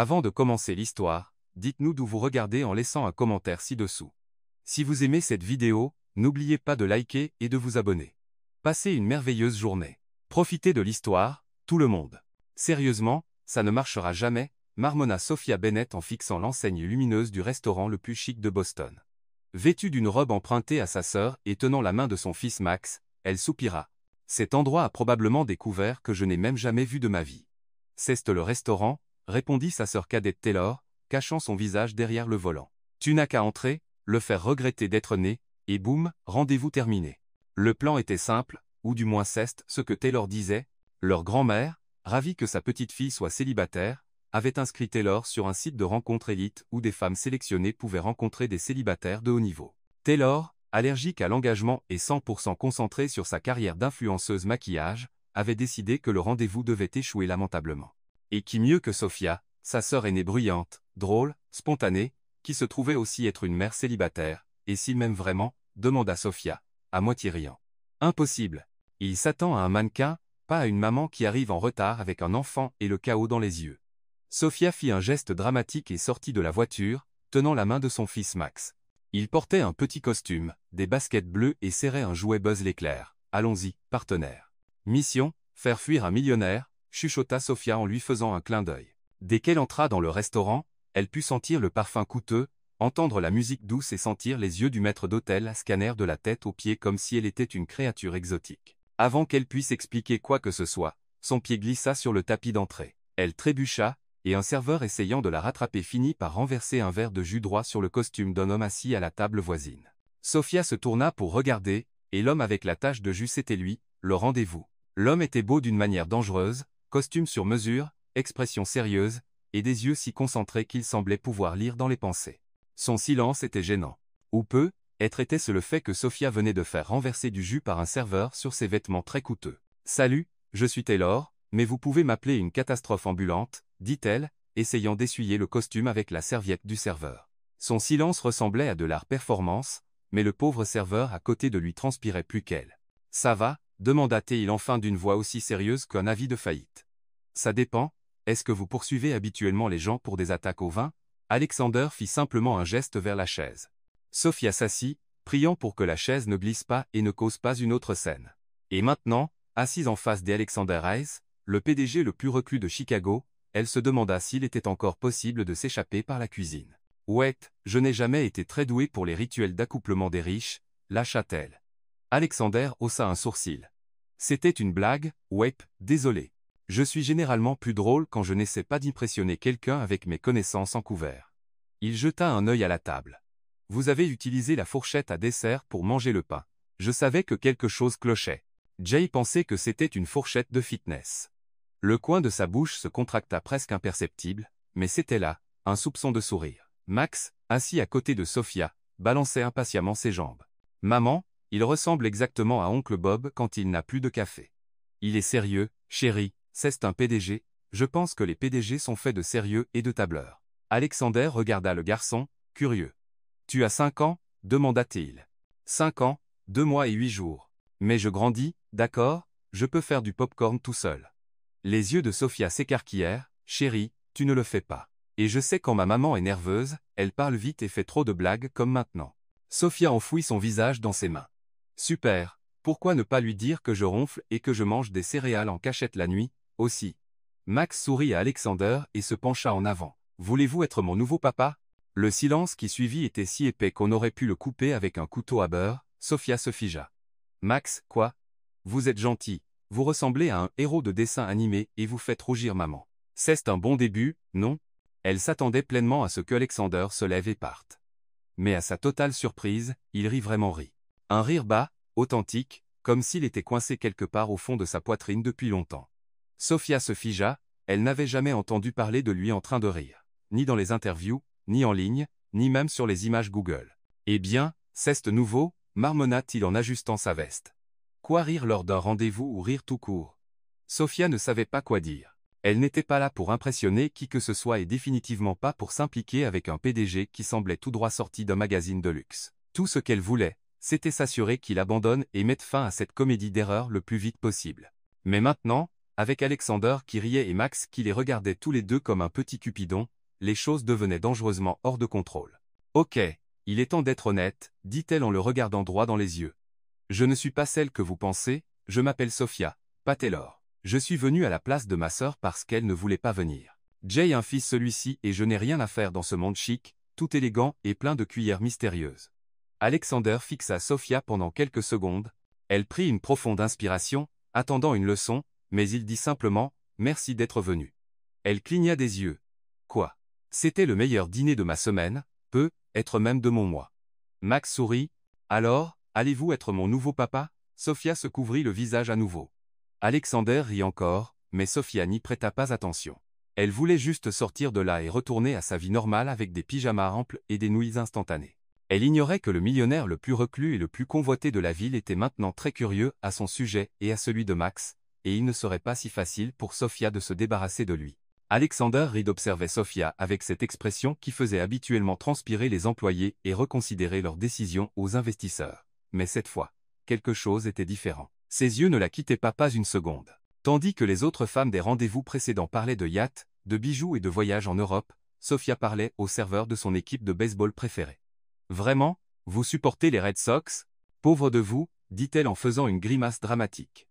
Avant de commencer l'histoire, dites-nous d'où vous regardez en laissant un commentaire ci-dessous. Si vous aimez cette vidéo, n'oubliez pas de liker et de vous abonner. Passez une merveilleuse journée. Profitez de l'histoire, tout le monde. Sérieusement, ça ne marchera jamais, marmonna Sophia Bennett en fixant l'enseigne lumineuse du restaurant le plus chic de Boston. Vêtue d'une robe empruntée à sa sœur et tenant la main de son fils Max, elle soupira. Cet endroit a probablement des couverts que je n'ai même jamais vus de ma vie. C'est le restaurant, répondit sa sœur cadette Taylor, cachant son visage derrière le volant. Tu n'as qu'à entrer, le faire regretter d'être né, et boum, rendez-vous terminé. Le plan était simple, ou du moins c'est ce que Taylor disait. Leur grand-mère, ravie que sa petite-fille soit célibataire, avait inscrit Taylor sur un site de rencontre élite où des femmes sélectionnées pouvaient rencontrer des célibataires de haut niveau. Taylor, allergique à l'engagement et 100% concentrée sur sa carrière d'influenceuse maquillage, avait décidé que le rendez-vous devait échouer lamentablement. Et qui mieux que Sophia, sa sœur aînée bruyante, drôle, spontanée, qui se trouvait aussi être une mère célibataire, et s'il m'aime vraiment, demanda Sophia, à moitié riant. Impossible. Il s'attend à un mannequin, pas à une maman qui arrive en retard avec un enfant et le chaos dans les yeux. Sophia fit un geste dramatique et sortit de la voiture, tenant la main de son fils Max. Il portait un petit costume, des baskets bleues et serrait un jouet Buzz l'éclair. Allons-y, partenaire. Mission, faire fuir un millionnaire, chuchota Sophia en lui faisant un clin d'œil. Dès qu'elle entra dans le restaurant, elle put sentir le parfum coûteux, entendre la musique douce et sentir les yeux du maître d'hôtel scanner de la tête aux pieds comme si elle était une créature exotique. Avant qu'elle puisse expliquer quoi que ce soit, son pied glissa sur le tapis d'entrée. Elle trébucha, et un serveur essayant de la rattraper finit par renverser un verre de jus droit sur le costume d'un homme assis à la table voisine. Sophia se tourna pour regarder, et l'homme avec la tache de jus c'était lui, le rendez-vous. L'homme était beau d'une manière dangereuse, costume sur mesure, expression sérieuse, et des yeux si concentrés qu'il semblait pouvoir lire dans les pensées. Son silence était gênant. Ou peu, était-ce le fait que Sophia venait de faire renverser du jus par un serveur sur ses vêtements très coûteux. « Salut, je suis Taylor, mais vous pouvez m'appeler une catastrophe ambulante, » dit-elle, essayant d'essuyer le costume avec la serviette du serveur. Son silence ressemblait à de l'art performance, mais le pauvre serveur à côté de lui transpirait plus qu'elle. « Ça va ?» demanda-t-il enfin d'une voix aussi sérieuse qu'un avis de faillite. « Ça dépend, est-ce que vous poursuivez habituellement les gens pour des attaques au vin ?» Alexander fit simplement un geste vers la chaise. Sophia s'assit, priant pour que la chaise ne glisse pas et ne cause pas une autre scène. Et maintenant, assise en face d'Alexander Hayes, le PDG le plus reclus de Chicago, elle se demanda s'il était encore possible de s'échapper par la cuisine. « Ouais, je n'ai jamais été très doué pour les rituels d'accouplement des riches, » lâcha-t-elle. Alexander haussa un sourcil. « C'était une blague, ouais, désolé. Je suis généralement plus drôle quand je n'essaie pas d'impressionner quelqu'un avec mes connaissances en couvert. » Il jeta un œil à la table. « Vous avez utilisé la fourchette à dessert pour manger le pain. Je savais que quelque chose clochait. » Jay pensait que c'était une fourchette de fitness. Le coin de sa bouche se contracta presque imperceptible, mais c'était là, un soupçon de sourire. Max, assis à côté de Sophia, balançait impatiemment ses jambes. « Maman, il ressemble exactement à oncle Bob quand il n'a plus de café. Il est sérieux, chérie, c'est un PDG, je pense que les PDG sont faits de sérieux et de tableurs. » Alexander regarda le garçon, curieux. « Tu as 5 ans ?» demanda-t-il. « 5 ans, 2 mois et 8 jours. Mais je grandis, d'accord, je peux faire du popcorn tout seul. » Les yeux de Sophia s'écarquillèrent. « Chérie, tu ne le fais pas. Et je sais quand ma maman est nerveuse, elle parle vite et fait trop de blagues comme maintenant. » Sophia enfouit son visage dans ses mains. « Super, pourquoi ne pas lui dire que je ronfle et que je mange des céréales en cachette la nuit, aussi ?» Max sourit à Alexander et se pencha en avant. « Voulez-vous être mon nouveau papa ?» Le silence qui suivit était si épais qu'on aurait pu le couper avec un couteau à beurre. Sophia se figea. « Max, quoi ? Vous êtes gentil. Vous ressemblez à un héros de dessin animé et vous faites rougir maman. C'est un bon début, non ?» Elle s'attendait pleinement à ce que Alexander se lève et parte. Mais à sa totale surprise, il rit vraiment rit. Un rire bas, authentique, comme s'il était coincé quelque part au fond de sa poitrine depuis longtemps. Sophia se figea, elle n'avait jamais entendu parler de lui en train de rire. Ni dans les interviews, ni en ligne, ni même sur les images Google. « Eh bien, c'est nouveau ?» marmonna-t-il en ajustant sa veste. Quoi rire lors d'un rendez-vous ou rire tout court? Sophia ne savait pas quoi dire. Elle n'était pas là pour impressionner qui que ce soit et définitivement pas pour s'impliquer avec un PDG qui semblait tout droit sorti d'un magazine de luxe. Tout ce qu'elle voulait, c'était s'assurer qu'il abandonne et mette fin à cette comédie d'erreur le plus vite possible. Mais maintenant, Avec Alexander qui riait et Max qui les regardait tous les deux comme un petit Cupidon, les choses devenaient dangereusement hors de contrôle. « Ok, il est temps d'être honnête, dit-elle en le regardant droit dans les yeux. Je ne suis pas celle que vous pensez, je m'appelle Sophia, pas Taylor. Je suis venue à la place de ma sœur parce qu'elle ne voulait pas venir. Jay un fils celui-ci et je n'ai rien à faire dans ce monde chic, tout élégant et plein de cuillères mystérieuses. » Alexander fixa Sophia pendant quelques secondes. Elle prit une profonde inspiration, attendant une leçon, mais il dit simplement « Merci d'être venu. » Elle cligna des yeux. Quoi? C'était le meilleur dîner de ma semaine, être même de mon mois. Max sourit. Alors, allez-vous être mon nouveau papa? Sophia se couvrit le visage à nouveau. Alexander rit encore, mais Sophia n'y prêta pas attention. Elle voulait juste sortir de là et retourner à sa vie normale avec des pyjamas amples et des nouilles instantanées. Elle ignorait que le millionnaire le plus reclus et le plus convoité de la ville était maintenant très curieux à son sujet et à celui de Max, et il ne serait pas si facile pour Sophia de se débarrasser de lui. Alexander rit d'observer Sophia avec cette expression qui faisait habituellement transpirer les employés et reconsidérer leurs décisions aux investisseurs. Mais cette fois, quelque chose était différent. Ses yeux ne la quittaient pas une seconde. Tandis que les autres femmes des rendez-vous précédents parlaient de yachts, de bijoux et de voyages en Europe, Sophia parlait au serveur de son équipe de baseball préférée. « Vraiment, vous supportez les Red Sox? Pauvre de vous, dit-elle en faisant une grimace dramatique.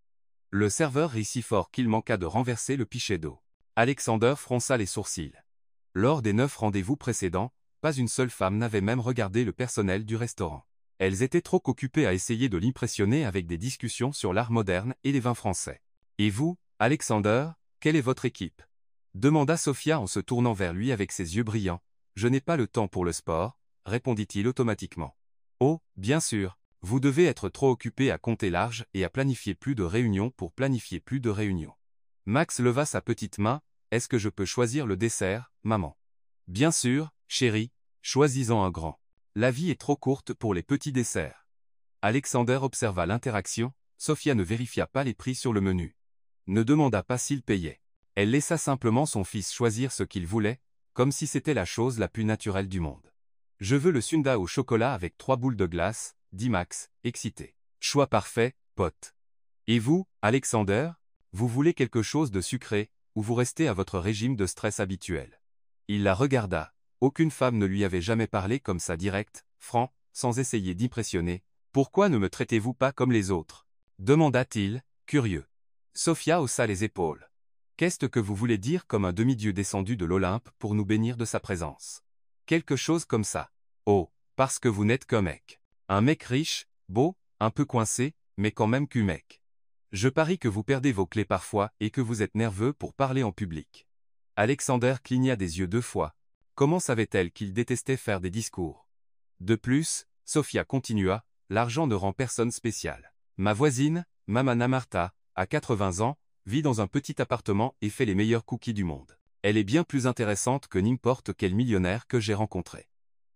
Le serveur rit si fort qu'il manqua de renverser le pichet d'eau. Alexander fronça les sourcils. Lors des 9 rendez-vous précédents, pas une seule femme n'avait même regardé le personnel du restaurant. Elles étaient trop occupées à essayer de l'impressionner avec des discussions sur l'art moderne et les vins français. « Et vous, Alexander, quelle est votre équipe ?» demanda Sophia en se tournant vers lui avec ses yeux brillants. « Je n'ai pas le temps pour le sport, » répondit-il automatiquement. « Oh, bien sûr, vous devez être trop occupé à compter large et à planifier plus de réunions pour planifier plus de réunions. » Max leva sa petite main. « Est-ce que je peux choisir le dessert, maman? » « Bien sûr, chérie, choisis-en un grand. La vie est trop courte pour les petits desserts. » Alexander observa l'interaction. Sophia ne vérifia pas les prix sur le menu. Ne demanda pas s'il payait. Elle laissa simplement son fils choisir ce qu'il voulait, comme si c'était la chose la plus naturelle du monde. « Je veux le sundae au chocolat avec 3 boules de glace, » dit Max, excité. « Choix parfait, pote. Et vous, Alexander, vous voulez quelque chose de sucré, ou vous restez à votre régime de stress habituel? » Il la regarda. Aucune femme ne lui avait jamais parlé comme ça direct, franc, sans essayer d'impressionner. « Pourquoi ne me traitez-vous pas comme les autres? » demanda-t-il, curieux. Sophia haussa les épaules. « Qu'est-ce que vous voulez dire comme un demi-dieu descendu de l'Olympe pour nous bénir de sa présence? Quelque chose comme ça. Oh, parce que vous n'êtes qu'un mec. Un mec riche, beau, un peu coincé, mais quand même qu'un mec. Je parie que vous perdez vos clés parfois et que vous êtes nerveux pour parler en public. » Alexander cligna des yeux 2 fois. Comment savait-elle qu'il détestait faire des discours? De plus, Sophia continua, l'argent ne rend personne spécial. Ma voisine, Mamana Martha, a 80 ans, vit dans un petit appartement et fait les meilleurs cookies du monde. Elle est bien plus intéressante que n'importe quel millionnaire que j'ai rencontré.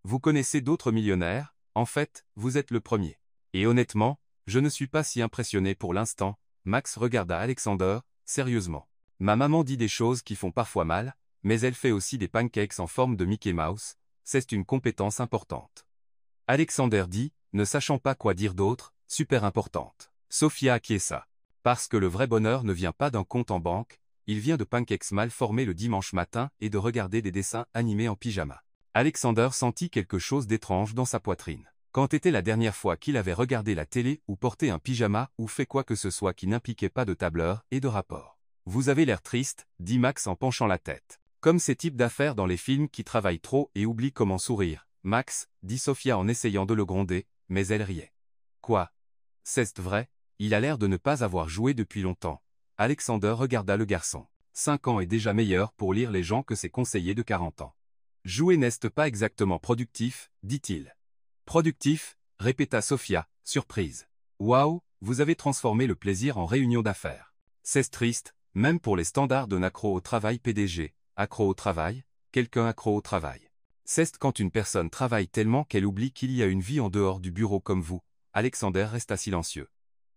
Vous connaissez d'autres millionnaires? En fait, vous êtes le premier. Et honnêtement, je ne suis pas si impressionné pour l'instant. Max regarda Alexander, sérieusement. Ma maman dit des choses qui font parfois mal, mais elle fait aussi des pancakes en forme de Mickey Mouse, c'est une compétence importante. Alexander dit, ne sachant pas quoi dire d'autre, super importante. Sophia acquiesça. Parce que le vrai bonheur ne vient pas d'un compte en banque, il vient de pancakes mal formés le dimanche matin et de regarder des dessins animés en pyjama. Alexander sentit quelque chose d'étrange dans sa poitrine. Quand était la dernière fois qu'il avait regardé la télé ou porté un pyjama ou fait quoi que ce soit qui n'impliquait pas de tableur et de rapport? Vous avez l'air triste, dit Max en penchant la tête. Comme ces types d'affaires dans les films qui travaillent trop et oublient comment sourire. Max, dit Sophia en essayant de le gronder, mais elle riait. Quoi? C'est vrai, il a l'air de ne pas avoir joué depuis longtemps. Alexander regarda le garçon. 5 ans est déjà meilleur pour lire les gens que ses conseillers de 40 ans. Jouer n'est pas exactement productif, dit-il. Productif, répéta Sophia, surprise. Waouh, vous avez transformé le plaisir en réunion d'affaires. C'est triste, même pour les standards d'un accro au travail PDG. Accro au travail, quelqu'un accro au travail. C'est quand une personne travaille tellement qu'elle oublie qu'il y a une vie en dehors du bureau comme vous. Alexander resta silencieux.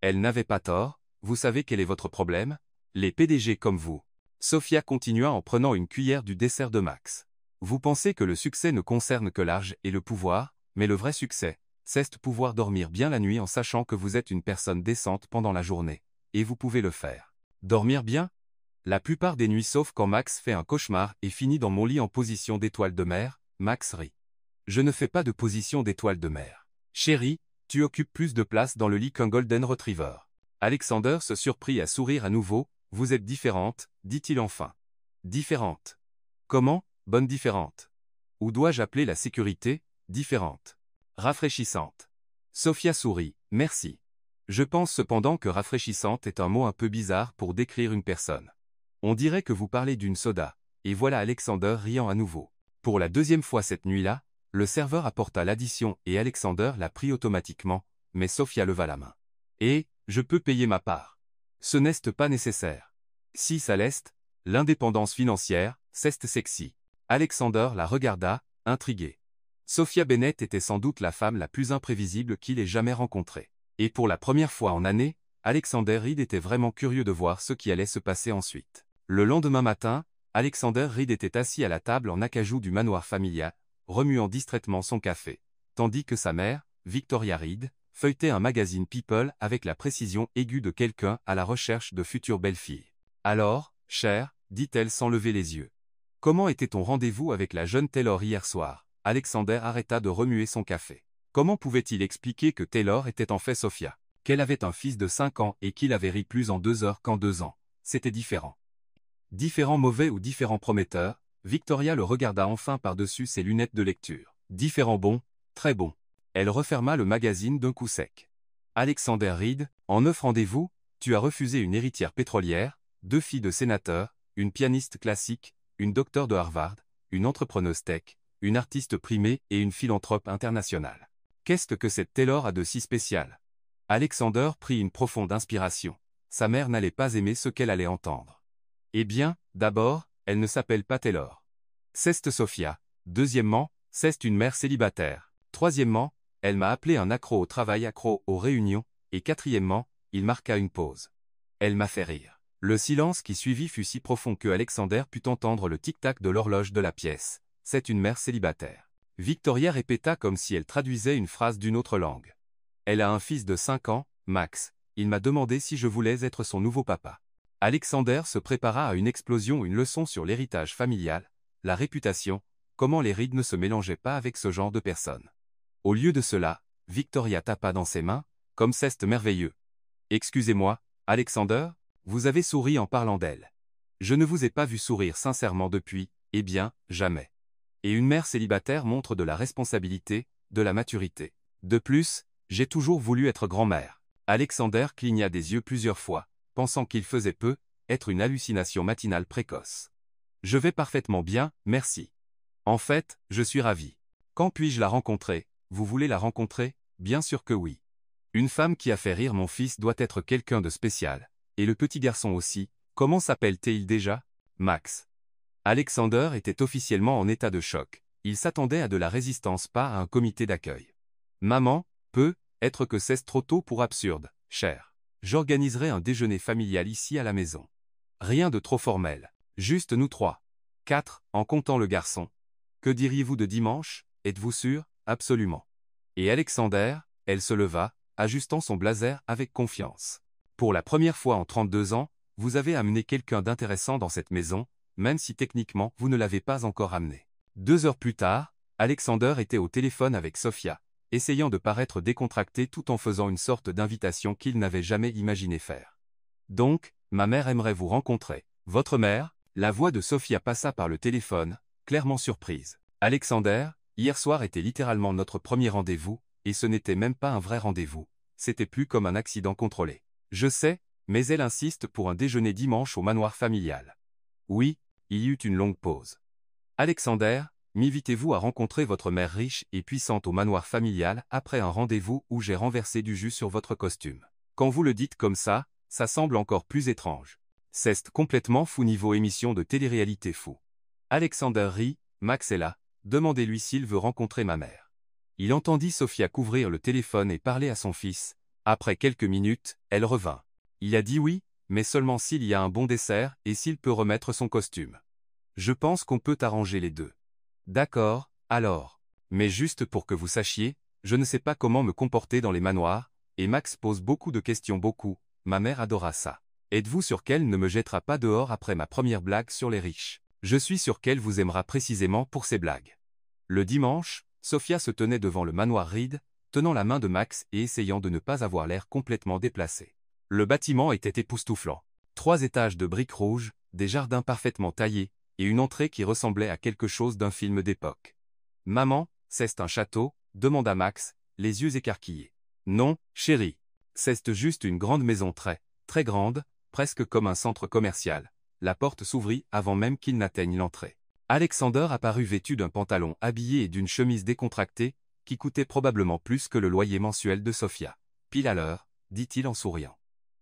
Elle n'avait pas tort, vous savez quel est votre problème? Les PDG comme vous. Sophia continua en prenant une cuillère du dessert de Max. Vous pensez que le succès ne concerne que l'argent et le pouvoir, mais le vrai succès, c'est pouvoir dormir bien la nuit en sachant que vous êtes une personne décente pendant la journée. Et vous pouvez le faire. Dormir bien? La plupart des nuits sauf quand Max fait un cauchemar et finit dans mon lit en position d'étoile de mer, Max rit. Je ne fais pas de position d'étoile de mer. Chérie, tu occupes plus de place dans le lit qu'un Golden Retriever. Alexander se surprit à sourire à nouveau. Vous êtes différente, dit-il enfin. Différente. Comment, bonne différente? Ou dois-je appeler la sécurité, différente? Rafraîchissante. Sophia sourit, merci. Je pense cependant que rafraîchissante est un mot un peu bizarre pour décrire une personne. On dirait que vous parlez d'une soda, et voilà Alexander riant à nouveau. Pour la deuxième fois cette nuit-là, le serveur apporta l'addition et Alexander la prit automatiquement, mais Sophia leva la main. Et, je peux payer ma part. Ce n'est pas nécessaire. Si ça l'est, l'indépendance financière, c'est sexy. Alexander la regarda, intrigué. Sophia Bennett était sans doute la femme la plus imprévisible qu'il ait jamais rencontrée. Et pour la première fois en année, Alexander Reed était vraiment curieux de voir ce qui allait se passer ensuite. Le lendemain matin, Alexander Reed était assis à la table en acajou du manoir familial, remuant distraitement son café, tandis que sa mère, Victoria Reed, feuilletait un magazine People avec la précision aiguë de quelqu'un à la recherche de futures belles-filles. Alors, cher, dit-elle sans lever les yeux. Comment était ton rendez-vous avec la jeune Taylor hier soir? Alexander arrêta de remuer son café. Comment pouvait-il expliquer que Taylor était en fait Sophia? Qu'elle avait un fils de 5 ans et qu'il avait ri plus en 2 heures qu'en 2 ans. C'était différent. Différent mauvais ou différent prometteur, Victoria le regarda enfin par-dessus ses lunettes de lecture. Différent bon, très bon. Elle referma le magazine d'un coup sec. Alexander Reed, en 9 rendez-vous, tu as refusé une héritière pétrolière, 2 filles de sénateurs, une pianiste classique, une docteure de Harvard, une entrepreneuse tech, une artiste primée et une philanthrope internationale. Qu'est-ce que cette Taylor a de si spécial? Alexander prit une profonde inspiration. Sa mère n'allait pas aimer ce qu'elle allait entendre. Eh bien, d'abord, elle ne s'appelle pas Taylor. C'est Sophia. Deuxièmement, c'est une mère célibataire. Troisièmement, elle m'a appelé un accro au travail, accro aux réunions. Et quatrièmement, il marqua une pause. Elle m'a fait rire. Le silence qui suivit fut si profond que Alexander put entendre le tic-tac de l'horloge de la pièce. C'est une mère célibataire. Victoria répéta comme si elle traduisait une phrase d'une autre langue. Elle a un fils de 5 ans, Max. Il m'a demandé si je voulais être son nouveau papa. Alexander se prépara à une explosion, une leçon sur l'héritage familial, la réputation, comment les Reed ne se mélangeaient pas avec ce genre de personnes. Au lieu de cela, Victoria tapa dans ses mains, comme c'est merveilleux. Excusez-moi, Alexander, vous avez souri en parlant d'elle. Je ne vous ai pas vu sourire sincèrement depuis, eh bien, jamais. Et une mère célibataire montre de la responsabilité, de la maturité. De plus, j'ai toujours voulu être grand-mère. Alexander cligna des yeux plusieurs fois, pensant qu'il faisait peu, être une hallucination matinale précoce. Je vais parfaitement bien, merci. En fait, je suis ravi. Quand puis-je la rencontrer? Vous voulez la rencontrer? Bien sûr que oui. Une femme qui a fait rire mon fils doit être quelqu'un de spécial. Et le petit garçon aussi, comment s'appelle-t-il déjà? Max. Alexander était officiellement en état de choc. Il s'attendait à de la résistance, pas à un comité d'accueil. Maman, être que c'est trop tôt pour absurde, cher. J'organiserai un déjeuner familial ici à la maison. Rien de trop formel. Juste nous 3. 4, en comptant le garçon. Que diriez-vous de dimanche? Êtes-vous sûr? Absolument. Et Alexander, elle se leva, ajustant son blazer avec confiance. Pour la première fois en 32 ans, vous avez amené quelqu'un d'intéressant dans cette maison, même si techniquement vous ne l'avez pas encore amené. 2 heures plus tard, Alexander était au téléphone avec Sophia, essayant de paraître décontracté tout en faisant une sorte d'invitation qu'il n'avait jamais imaginé faire. Donc, ma mère aimerait vous rencontrer. Votre mère? La voix de Sophia passa par le téléphone, clairement surprise. Alexander, hier soir était littéralement notre premier rendez-vous, et ce n'était même pas un vrai rendez-vous. C'était plus comme un accident contrôlé. Je sais, mais elle insiste pour un déjeuner dimanche au manoir familial. Oui, il y eut une longue pause. Alexander, m'invitez-vous à rencontrer votre mère riche et puissante au manoir familial après un rendez-vous où j'ai renversé du jus sur votre costume? Quand vous le dites comme ça semble encore plus étrange. C'est complètement fou niveau émission de télé-réalité fou. Alexander rit, Max est là, demandez-lui s'il veut rencontrer ma mère. Il entendit Sophia couvrir le téléphone et parler à son fils. Après quelques minutes, elle revint. Il a dit oui, mais seulement s'il y a un bon dessert et s'il peut remettre son costume. Je pense qu'on peut arranger les deux. D'accord, alors. Mais juste pour que vous sachiez, je ne sais pas comment me comporter dans les manoirs, et Max pose beaucoup de questions ma mère adora ça. Êtes-vous sûr qu'elle ne me jettera pas dehors après ma première blague sur les riches? Je suis sûr qu'elle vous aimera précisément pour ses blagues. Le dimanche, Sophia se tenait devant le manoir Reed, tenant la main de Max et essayant de ne pas avoir l'air complètement déplacé. Le bâtiment était époustouflant. 3 étages de briques rouges, des jardins parfaitement taillés, et une entrée qui ressemblait à quelque chose d'un film d'époque. « Maman, c'est un château ?» demanda Max, les yeux écarquillés. « Non, chérie. C'est juste une grande maison très grande, presque comme un centre commercial. » La porte s'ouvrit avant même qu'il n'atteigne l'entrée. Alexander apparut vêtu d'un pantalon habillé et d'une chemise décontractée, qui coûtait probablement plus que le loyer mensuel de Sophia. « Pile à l'heure, » dit-il en souriant.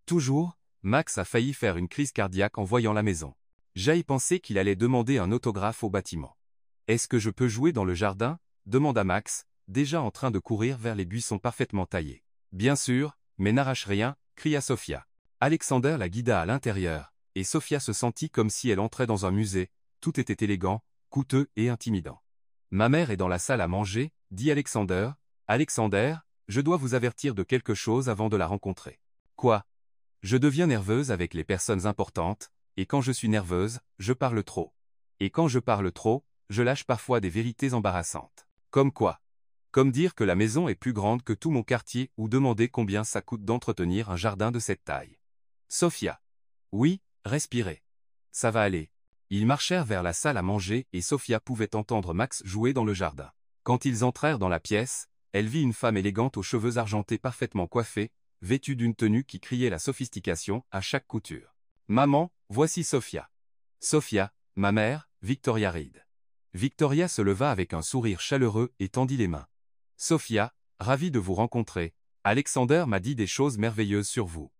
Toujours, Max a failli faire une crise cardiaque en voyant la maison. Jay pensait qu'il allait demander un autographe au bâtiment. « Est-ce que je peux jouer dans le jardin ?» demanda Max, déjà en train de courir vers les buissons parfaitement taillés. « Bien sûr, mais n'arrache rien !» cria Sophia. Alexander la guida à l'intérieur, et Sophia se sentit comme si elle entrait dans un musée, tout était élégant, coûteux et intimidant. « Ma mère est dans la salle à manger, » dit Alexander. « Alexander, je dois vous avertir de quelque chose avant de la rencontrer. »« Quoi ? » ?»« Je deviens nerveuse avec les personnes importantes, et quand je suis nerveuse, je parle trop. Et quand je parle trop, je lâche parfois des vérités embarrassantes. Comme quoi ? Comme dire que la maison est plus grande que tout mon quartier ou demander combien ça coûte d'entretenir un jardin de cette taille. Sophia. Oui, respirez. Ça va aller. Ils marchèrent vers la salle à manger et Sophia pouvait entendre Max jouer dans le jardin. Quand ils entrèrent dans la pièce, elle vit une femme élégante aux cheveux argentés parfaitement coiffés, vêtue d'une tenue qui criait la sophistication à chaque couture. « Maman, voici Sophia. »« Sophia, ma mère, Victoria Reed. » Victoria se leva avec un sourire chaleureux et tendit les mains. « Sophia, ravie de vous rencontrer. Alexander m'a dit des choses merveilleuses sur vous. »«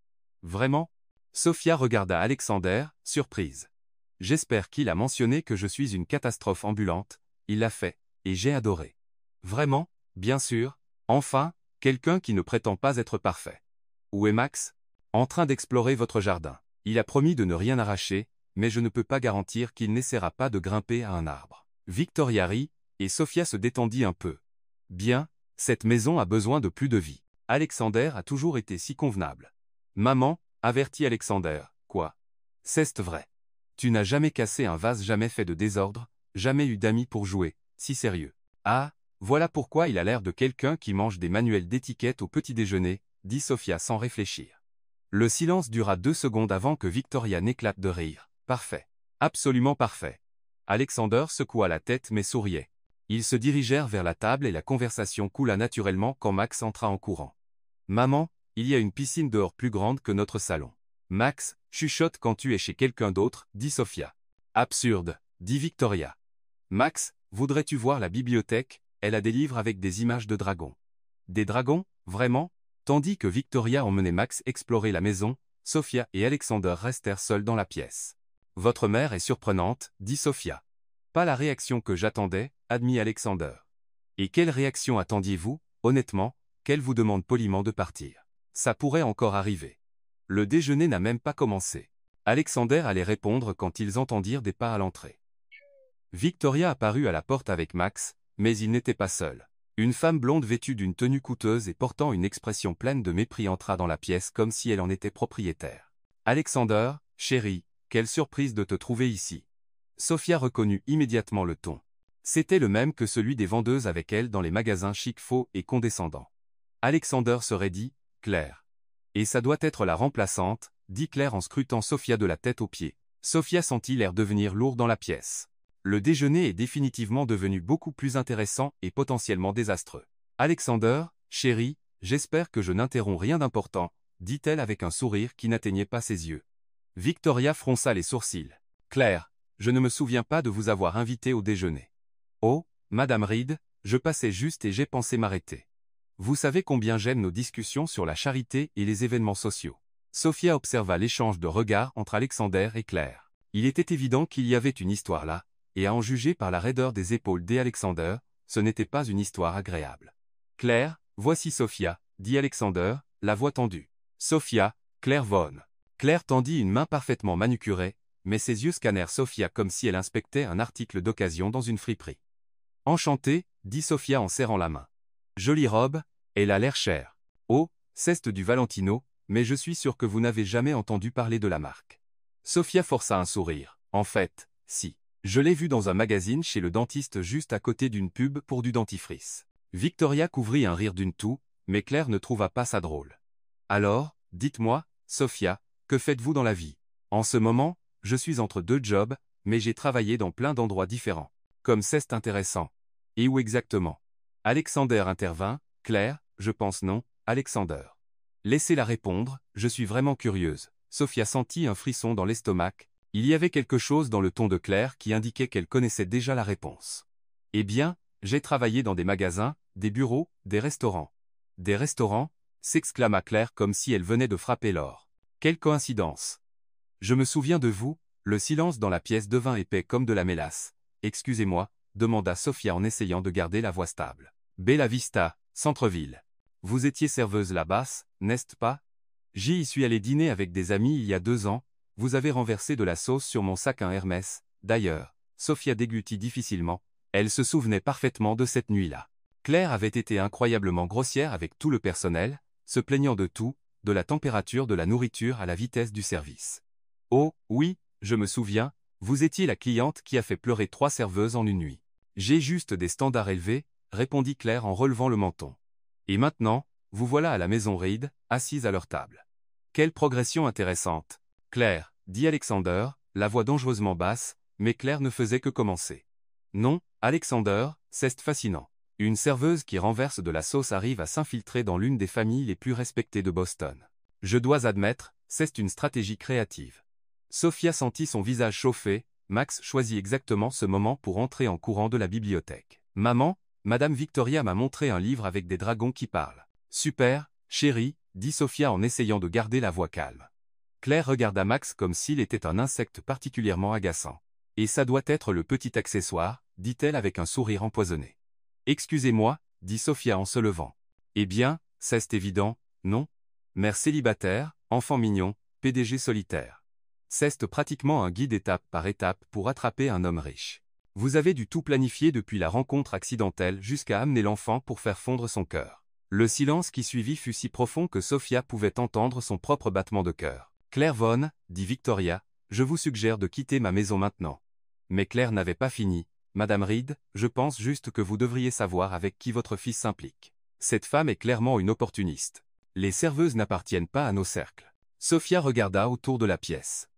Vraiment ?» Sophia regarda Alexander, surprise. « J'espère qu'il a mentionné que je suis une catastrophe ambulante. Il l'a fait, et j'ai adoré. »« Vraiment, bien sûr. Enfin, quelqu'un qui ne prétend pas être parfait. » « Où est Max ? » ?»« En train d'explorer votre jardin. Il a promis de ne rien arracher, mais je ne peux pas garantir qu'il n'essaiera pas de grimper à un arbre. » Victoria rit, et Sophia se détendit un peu. « Bien, cette maison a besoin de plus de vie. Alexander a toujours été si convenable. »« Maman, » avertit Alexander. « Quoi ? C'est vrai. Tu n'as jamais cassé un vase, jamais fait de désordre, jamais eu d'amis pour jouer, si sérieux. »« Ah, voilà pourquoi il a l'air de quelqu'un qui mange des manuels d'étiquette au petit déjeuner, » dit Sophia sans réfléchir. Le silence dura 2 secondes avant que Victoria n'éclate de rire. « Parfait. Absolument parfait. » Alexander secoua la tête mais souriait. Ils se dirigèrent vers la table et la conversation coula naturellement quand Max entra en courant. « Maman, il y a une piscine dehors plus grande que notre salon. »« Max, chuchote quand tu es chez quelqu'un d'autre, » dit Sophia. « Absurde, » dit Victoria. « Max, voudrais-tu voir la bibliothèque ? Elle a des livres avec des images de dragons. »« Des dragons, vraiment ?» Tandis que Victoria emmenait Max explorer la maison, Sophia et Alexander restèrent seuls dans la pièce. « Votre mère est surprenante, » dit Sophia. « Pas la réaction que j'attendais, » admit Alexander. « Et quelle réaction attendiez-vous, honnêtement, qu'elle vous demande poliment de partir ? Ça pourrait encore arriver. » Le déjeuner n'a même pas commencé. Alexander allait répondre quand ils entendirent des pas à l'entrée. Victoria apparut à la porte avec Max, mais il n'était pas seul. Une femme blonde vêtue d'une tenue coûteuse et portant une expression pleine de mépris entra dans la pièce comme si elle en était propriétaire. « Alexander, chéri, quelle surprise de te trouver ici. » Sophia reconnut immédiatement le ton. C'était le même que celui des vendeuses avec elle dans les magasins chic faux et condescendants. Alexander se raidit, « Claire. »« Et ça doit être la remplaçante, » dit Claire en scrutant Sophia de la tête aux pieds. Sophia sentit l'air devenir lourd dans la pièce. Le déjeuner est définitivement devenu beaucoup plus intéressant et potentiellement désastreux. « Alexander, chéri, j'espère que je n'interromps rien d'important, » dit-elle avec un sourire qui n'atteignait pas ses yeux. Victoria fronça les sourcils. « Claire, je ne me souviens pas de vous avoir invité au déjeuner. »« Oh, Madame Reed, je passais juste et j'ai pensé m'arrêter. Vous savez combien j'aime nos discussions sur la charité et les événements sociaux. » Sophia observa l'échange de regards entre Alexander et Claire. Il était évident qu'il y avait une histoire là, et à en juger par la raideur des épaules d'Alexander, ce n'était pas une histoire agréable. « Claire, voici Sophia, » dit Alexander, la voix tendue. « Sophia, Claire Vaughan. » Claire tendit une main parfaitement manucurée, mais ses yeux scannèrent Sophia comme si elle inspectait un article d'occasion dans une friperie. « Enchantée, » dit Sophia en serrant la main. « Jolie robe, elle a l'air chère. Oh, c'est du Valentino, mais je suis sûr que vous n'avez jamais entendu parler de la marque. Sophia força un sourire. En fait, si. Je l'ai vu dans un magazine chez le dentiste juste à côté d'une pub pour du dentifrice. Victoria couvrit un rire d'une toux, mais Claire ne trouva pas ça drôle. Alors, dites-moi, Sophia, que faites-vous dans la vie? En ce moment, je suis entre deux jobs, mais j'ai travaillé dans plein d'endroits différents. Comme c'est intéressant. Et où exactement? Alexander intervint. Claire, je pense non, Alexander. Laissez-la répondre, je suis vraiment curieuse. Sophia sentit un frisson dans l'estomac. Il y avait quelque chose dans le ton de Claire qui indiquait qu'elle connaissait déjà la réponse. Eh bien, j'ai travaillé dans des magasins, des bureaux, des restaurants. Des restaurants? S'exclama Claire comme si elle venait de frapper l'or. Quelle coïncidence! Je me souviens de vous, le silence dans la pièce devint épais comme de la mélasse. Excusez-moi, demanda Sophia en essayant de garder la voix stable. Bella Vista, centre-ville. Vous étiez serveuse là-bas, n'est-ce pas? J'y suis allé dîner avec des amis il y a 2 ans. Vous avez renversé de la sauce sur mon sac à Hermès. D'ailleurs, Sophia déglutit difficilement. Elle se souvenait parfaitement de cette nuit-là. Claire avait été incroyablement grossière avec tout le personnel, se plaignant de tout, de la température de la nourriture à la vitesse du service. Oh, oui, je me souviens, vous étiez la cliente qui a fait pleurer 3 serveuses en une nuit. J'ai juste des standards élevés, répondit Claire en relevant le menton. Et maintenant, vous voilà à la maison Reed, assise à leur table. Quelle progression intéressante. Claire, dit Alexander, la voix dangereusement basse, mais Claire ne faisait que commencer. Non, Alexander, c'est fascinant. Une serveuse qui renverse de la sauce arrive à s'infiltrer dans l'une des familles les plus respectées de Boston. Je dois admettre, c'est une stratégie créative. Sophia sentit son visage chauffer. Max choisit exactement ce moment pour entrer en courant de la bibliothèque. Maman, Madame Victoria m'a montré un livre avec des dragons qui parlent. Super, chérie, dit Sophia en essayant de garder la voix calme. Claire regarda Max comme s'il était un insecte particulièrement agaçant. Et ça doit être le petit accessoire, dit-elle avec un sourire empoisonné. Excusez-moi, dit Sophia en se levant. Eh bien, c'est évident, non? Mère célibataire, enfant mignon, PDG solitaire. C'est pratiquement un guide étape par étape pour attraper un homme riche. Vous avez dû tout planifier depuis la rencontre accidentelle jusqu'à amener l'enfant pour faire fondre son cœur. Le silence qui suivit fut si profond que Sophia pouvait entendre son propre battement de cœur. Claire Vaughan, dit Victoria, je vous suggère de quitter ma maison maintenant. Mais Claire n'avait pas fini. Madame Reed, je pense juste que vous devriez savoir avec qui votre fils s'implique. Cette femme est clairement une opportuniste. Les serveuses n'appartiennent pas à nos cercles. Sophia regarda autour de la pièce.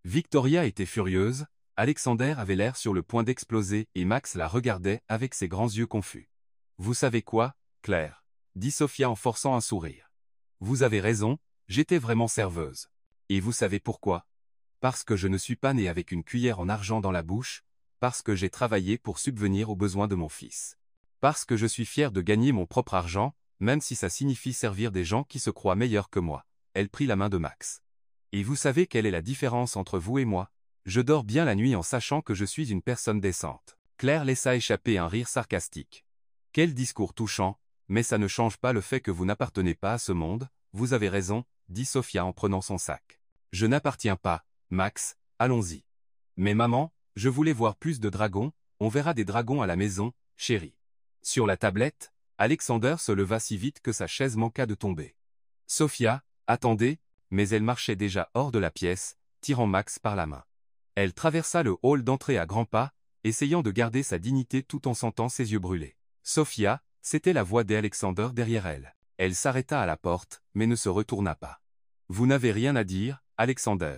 Victoria était furieuse, Alexander avait l'air sur le point d'exploser et Max la regardait avec ses grands yeux confus. Vous savez quoi, Claire? Dit Sophia en forçant un sourire. Vous avez raison, j'étais vraiment serveuse. Et vous savez pourquoi? Parce que je ne suis pas née avec une cuillère en argent dans la bouche, parce que j'ai travaillé pour subvenir aux besoins de mon fils. Parce que je suis fière de gagner mon propre argent, même si ça signifie servir des gens qui se croient meilleurs que moi. Elle prit la main de Max. Et vous savez quelle est la différence entre vous et moi? Je dors bien la nuit en sachant que je suis une personne décente. Claire laissa échapper un rire sarcastique. Quel discours touchant, mais ça ne change pas le fait que vous n'appartenez pas à ce monde. Vous avez raison, dit Sophia en prenant son sac. Je n'appartiens pas, Max, allons-y. Mais maman, je voulais voir plus de dragons, on verra des dragons à la maison, chérie. Sur la tablette, Alexander se leva si vite que sa chaise manqua de tomber. Sophia, attendez, mais elle marchait déjà hors de la pièce, tirant Max par la main. Elle traversa le hall d'entrée à grands pas, essayant de garder sa dignité tout en sentant ses yeux brûler. Sophia, c'était la voix d'Alexander derrière elle. Elle s'arrêta à la porte, mais ne se retourna pas. Vous n'avez rien à dire, Alexander.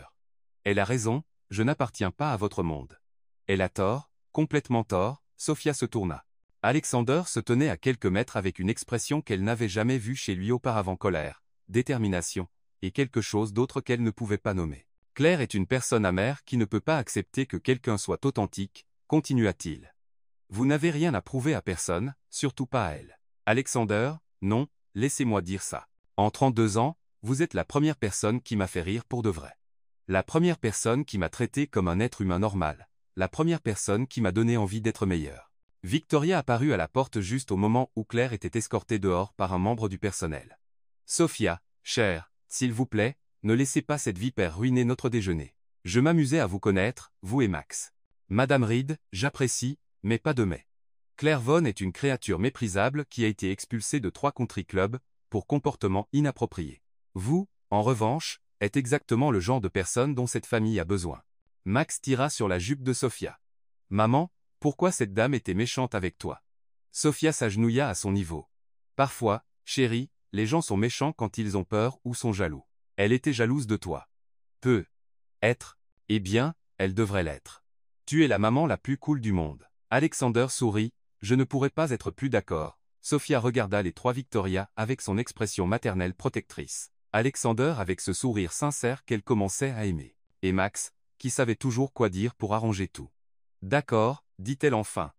Elle a raison, je n'appartiens pas à votre monde. Elle a tort, complètement tort, Sophia se tourna. Alexander se tenait à quelques mètres avec une expression qu'elle n'avait jamais vue chez lui auparavant: colère, détermination, et quelque chose d'autre qu'elle ne pouvait pas nommer. Claire est une personne amère qui ne peut pas accepter que quelqu'un soit authentique, continua-t-il. Vous n'avez rien à prouver à personne, surtout pas à elle. Alexander, non, laissez-moi dire ça. En 32 ans, vous êtes la première personne qui m'a fait rire pour de vrai. La première personne qui m'a traité comme un être humain normal. La première personne qui m'a donné envie d'être meilleur. Victoria apparut à la porte juste au moment où Claire était escortée dehors par un membre du personnel. Sophia, chère, s'il vous plaît, ne laissez pas cette vipère ruiner notre déjeuner. Je m'amusais à vous connaître, vous et Max. Madame Reed, j'apprécie, mais pas de mais. Claire Vaughan est une créature méprisable qui a été expulsée de 3 country clubs, pour comportement inapproprié. Vous, en revanche, est exactement le genre de personne dont cette famille a besoin. Max tira sur la jupe de Sophia. « Maman, pourquoi cette dame était méchante avec toi ?» Sophia s'agenouilla à son niveau. « Parfois, chérie, les gens sont méchants quand ils ont peur ou sont jaloux. Elle était jalouse de toi. » « Peut être. Eh bien, elle devrait l'être. Tu es la maman la plus cool du monde. » Alexander sourit. « Je ne pourrais pas être plus d'accord. » Sophia regarda les trois Victoria avec son expression maternelle protectrice. Alexander avec ce sourire sincère qu'elle commençait à aimer. Et Max, qui savait toujours quoi dire pour arranger tout. « D'accord, dit-elle enfin.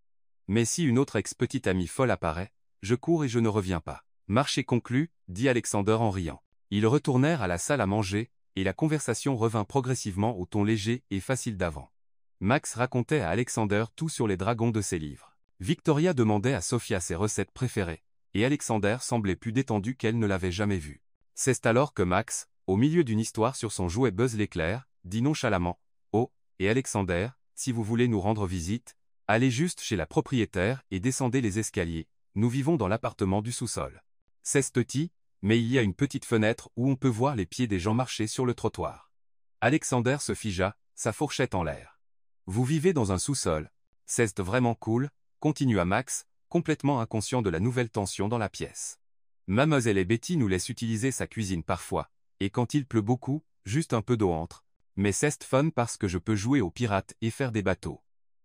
Mais si une autre ex-petite amie folle apparaît, je cours et je ne reviens pas. » Marché conclu, dit Alexander en riant. Ils retournèrent à la salle à manger, et la conversation revint progressivement au ton léger et facile d'avant. Max racontait à Alexander tout sur les dragons de ses livres. Victoria demandait à Sophia ses recettes préférées, et Alexander semblait plus détendu qu'elle ne l'avait jamais vu. C'est alors que Max, au milieu d'une histoire sur son jouet Buzz l'éclair, dit nonchalamment « Oh, et Alexander, si vous voulez nous rendre visite, allez juste chez la propriétaire et descendez les escaliers, nous vivons dans l'appartement du sous-sol. C'est petit, mais il y a une petite fenêtre où on peut voir les pieds des gens marcher sur le trottoir. » Alexander se figea, sa fourchette en l'air. « Vous vivez dans un sous-sol. C'est vraiment cool, » continua Max, complètement inconscient de la nouvelle tension dans la pièce. « Mademoiselle et Betty nous laissent utiliser sa cuisine parfois, et quand il pleut beaucoup, juste un peu d'eau entre. Mais c'est fun parce que je peux jouer aux pirates et faire des bateaux. »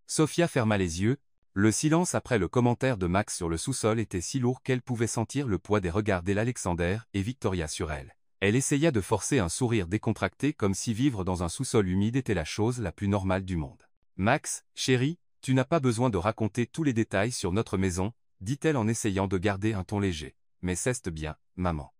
Sophia ferma les yeux. Le silence après le commentaire de Max sur le sous-sol était si lourd qu'elle pouvait sentir le poids des regards d'Alexander et Victoria sur elle. Elle essaya de forcer un sourire décontracté comme si vivre dans un sous-sol humide était la chose la plus normale du monde. « Max, chérie, tu n'as pas besoin de raconter tous les détails sur notre maison, » dit-elle en essayant de garder un ton léger. « Mais c'est bien, maman.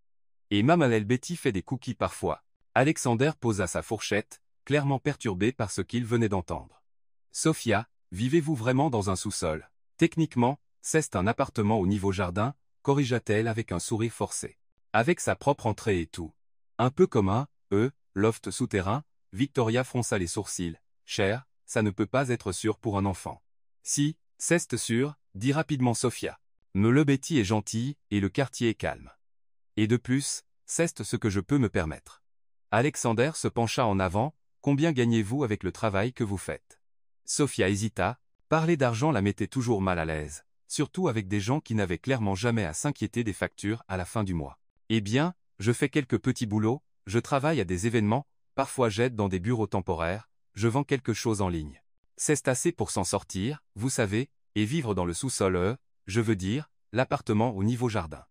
Et mademoiselle Betty fait des cookies parfois. » Alexander posa sa fourchette, clairement perturbé par ce qu'il venait d'entendre. « Sophia, vivez-vous vraiment dans un sous-sol? Techniquement, c'est un appartement au niveau jardin, corrigea-t-elle avec un sourire forcé. Avec sa propre entrée et tout. Un peu comme un, loft souterrain. » Victoria fronça les sourcils. « Cher, ça ne peut pas être sûr pour un enfant. »« Si, c'est sûr, » dit rapidement Sophia. « Le Betty est gentille, et le quartier est calme. Et de plus, c'est ce que je peux me permettre. » Alexander se pencha en avant. « Combien gagnez-vous avec le travail que vous faites? » Sophia hésita. Parler d'argent la mettait toujours mal à l'aise, surtout avec des gens qui n'avaient clairement jamais à s'inquiéter des factures à la fin du mois. « Eh bien, je fais quelques petits boulots, je travaille à des événements, parfois j'aide dans des bureaux temporaires, je vends quelque chose en ligne. C'est assez pour s'en sortir, vous savez, et vivre dans le sous-sol, je veux dire, l'appartement au niveau jardin.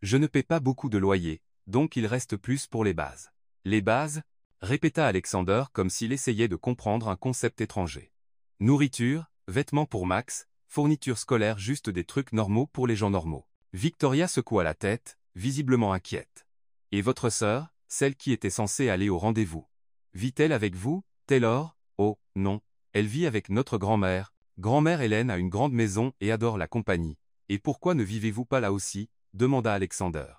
Je ne paie pas beaucoup de loyer, donc il reste plus pour les bases. » « Les bases ?» répéta Alexander comme s'il essayait de comprendre un concept étranger. « Nourriture, vêtements pour Max, fourniture scolaire, juste des trucs normaux pour les gens normaux. » Victoria secoua la tête, visiblement inquiète. « Et votre sœur, celle qui était censée aller au rendez-vous? Vit-elle avec vous, Taylor? » « Oh, non, elle vit avec notre grand-mère. Grand-mère Hélène a une grande maison et adore la compagnie. Et pourquoi ne vivez-vous pas là aussi? Demanda Alexander.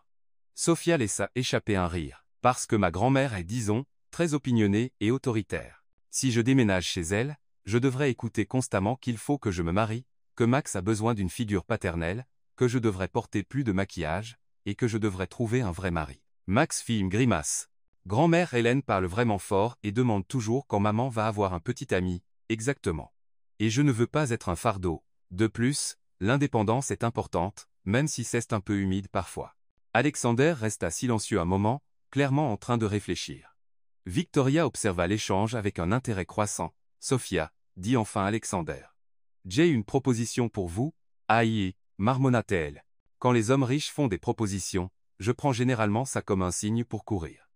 Sophia laissa échapper un rire. « Parce que ma grand-mère est, disons, très opinionnée et autoritaire. Si je déménage chez elle, je devrais écouter constamment qu'il faut que je me marie, que Max a besoin d'une figure paternelle, que je devrais porter plus de maquillage, et que je devrais trouver un vrai mari. » Max fit une grimace. « Grand-mère Hélène parle vraiment fort et demande toujours quand maman va avoir un petit ami, exactement. Et je ne veux pas être un fardeau. De plus, l'indépendance est importante, même si c'est un peu humide parfois. » Alexander resta silencieux un moment, clairement en train de réfléchir. Victoria observa l'échange avec un intérêt croissant. « Sophia, » dit enfin Alexander. « J'ai une proposition pour vous. » « Aïe, marmonna-t-elle. Quand les hommes riches font des propositions, je prends généralement ça comme un signe pour courir.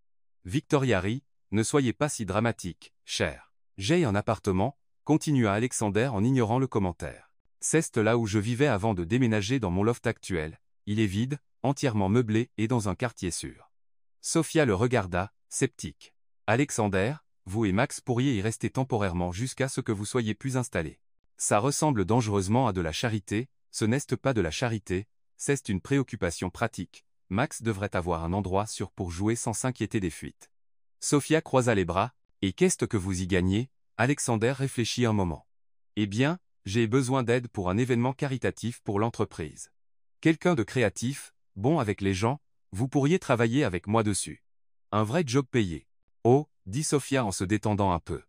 Victoria rit. « Ne soyez pas si dramatique, cher. J'ai un appartement, » continua Alexander en ignorant le commentaire. « C'est là où je vivais avant de déménager dans mon loft actuel. Il est vide, entièrement meublé et dans un quartier sûr. » Sophia le regarda, sceptique. « Alexander, vous et Max pourriez y rester temporairement jusqu'à ce que vous soyez plus installés. Ça ressemble dangereusement à de la charité, ce n'est pas de la charité, c'est une préoccupation pratique. Max devrait avoir un endroit sûr pour jouer sans s'inquiéter des fuites. » Sophia croisa les bras. « Et qu'est-ce que vous y gagnez ?» Alexander réfléchit un moment. « Eh bien, j'ai besoin d'aide pour un événement caritatif pour l'entreprise. Quelqu'un de créatif, bon avec les gens, vous pourriez travailler avec moi dessus. Un vrai job payé. Oh, dit Sophia en se détendant un peu.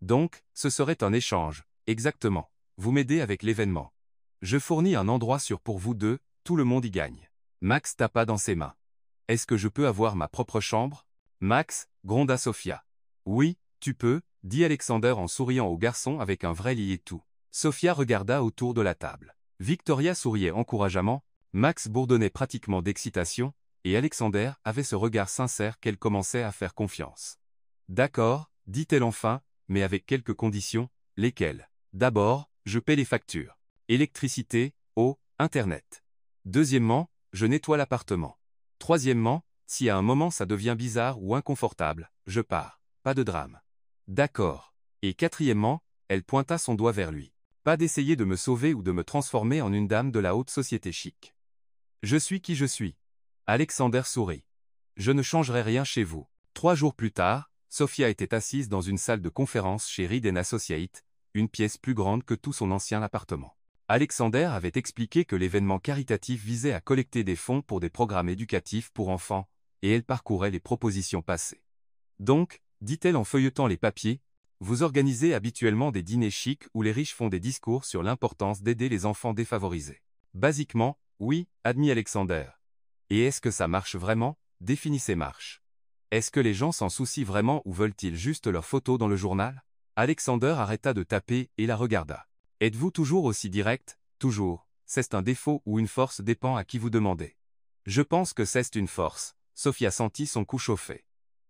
Donc, ce serait un échange, exactement. Vous m'aidez avec l'événement. Je fournis un endroit sûr pour vous deux, tout le monde y gagne. Max tapa dans ses mains. Est-ce que je peux avoir ma propre chambre? Max, gronda Sophia. Oui, tu peux, dit Alexander en souriant au garçon avec un vrai lit et tout. Sophia regarda autour de la table. Victoria souriait encourageamment, Max bourdonnait pratiquement d'excitation, et Alexander avait ce regard sincère qu'elle commençait à faire confiance. D'accord, dit-elle enfin, mais avec quelques conditions, lesquelles? D'abord, je paie les factures. Électricité, eau, Internet. Deuxièmement, je nettoie l'appartement. Troisièmement, si à un moment ça devient bizarre ou inconfortable, je pars. Pas de drame. D'accord. Et quatrièmement, elle pointa son doigt vers lui. Pas d'essayer de me sauver ou de me transformer en une dame de la haute société chic. Je suis qui je suis. Alexander sourit. Je ne changerai rien chez vous. 3 jours plus tard, Sophia était assise dans une salle de conférence chez Reed & Associates, une pièce plus grande que tout son ancien appartement. Alexander avait expliqué que l'événement caritatif visait à collecter des fonds pour des programmes éducatifs pour enfants, et elle parcourait les propositions passées. Donc, dit-elle en feuilletant les papiers, vous organisez habituellement des dîners chics où les riches font des discours sur l'importance d'aider les enfants défavorisés. Basiquement, oui, admit Alexander. Et est-ce que ça marche vraiment? Définissez marche. Est-ce que les gens s'en soucient vraiment ou veulent-ils juste leur photo dans le journal? Alexander arrêta de taper et la regarda. Êtes-vous toujours aussi direct? Toujours. C'est un défaut ou une force dépend à qui vous demandez. Je pense que c'est une force. Sophia sentit son cou chauffer.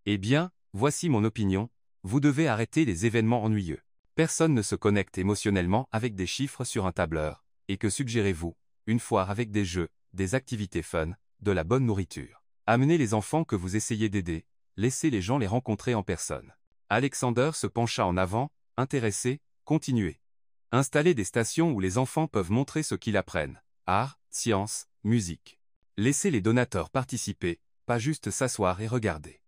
Eh bien, voici mon opinion. Vous devez arrêter les événements ennuyeux. Personne ne se connecte émotionnellement avec des chiffres sur un tableur. Et que suggérez-vous? Une foire avec des jeux, des activités fun, de la bonne nourriture. Amenez les enfants que vous essayez d'aider. Laissez les gens les rencontrer en personne. Alexander se pencha en avant, intéressé, continuez. Installez des stations où les enfants peuvent montrer ce qu'ils apprennent. Art, science, musique. Laissez les donateurs participer, pas juste s'asseoir et regarder.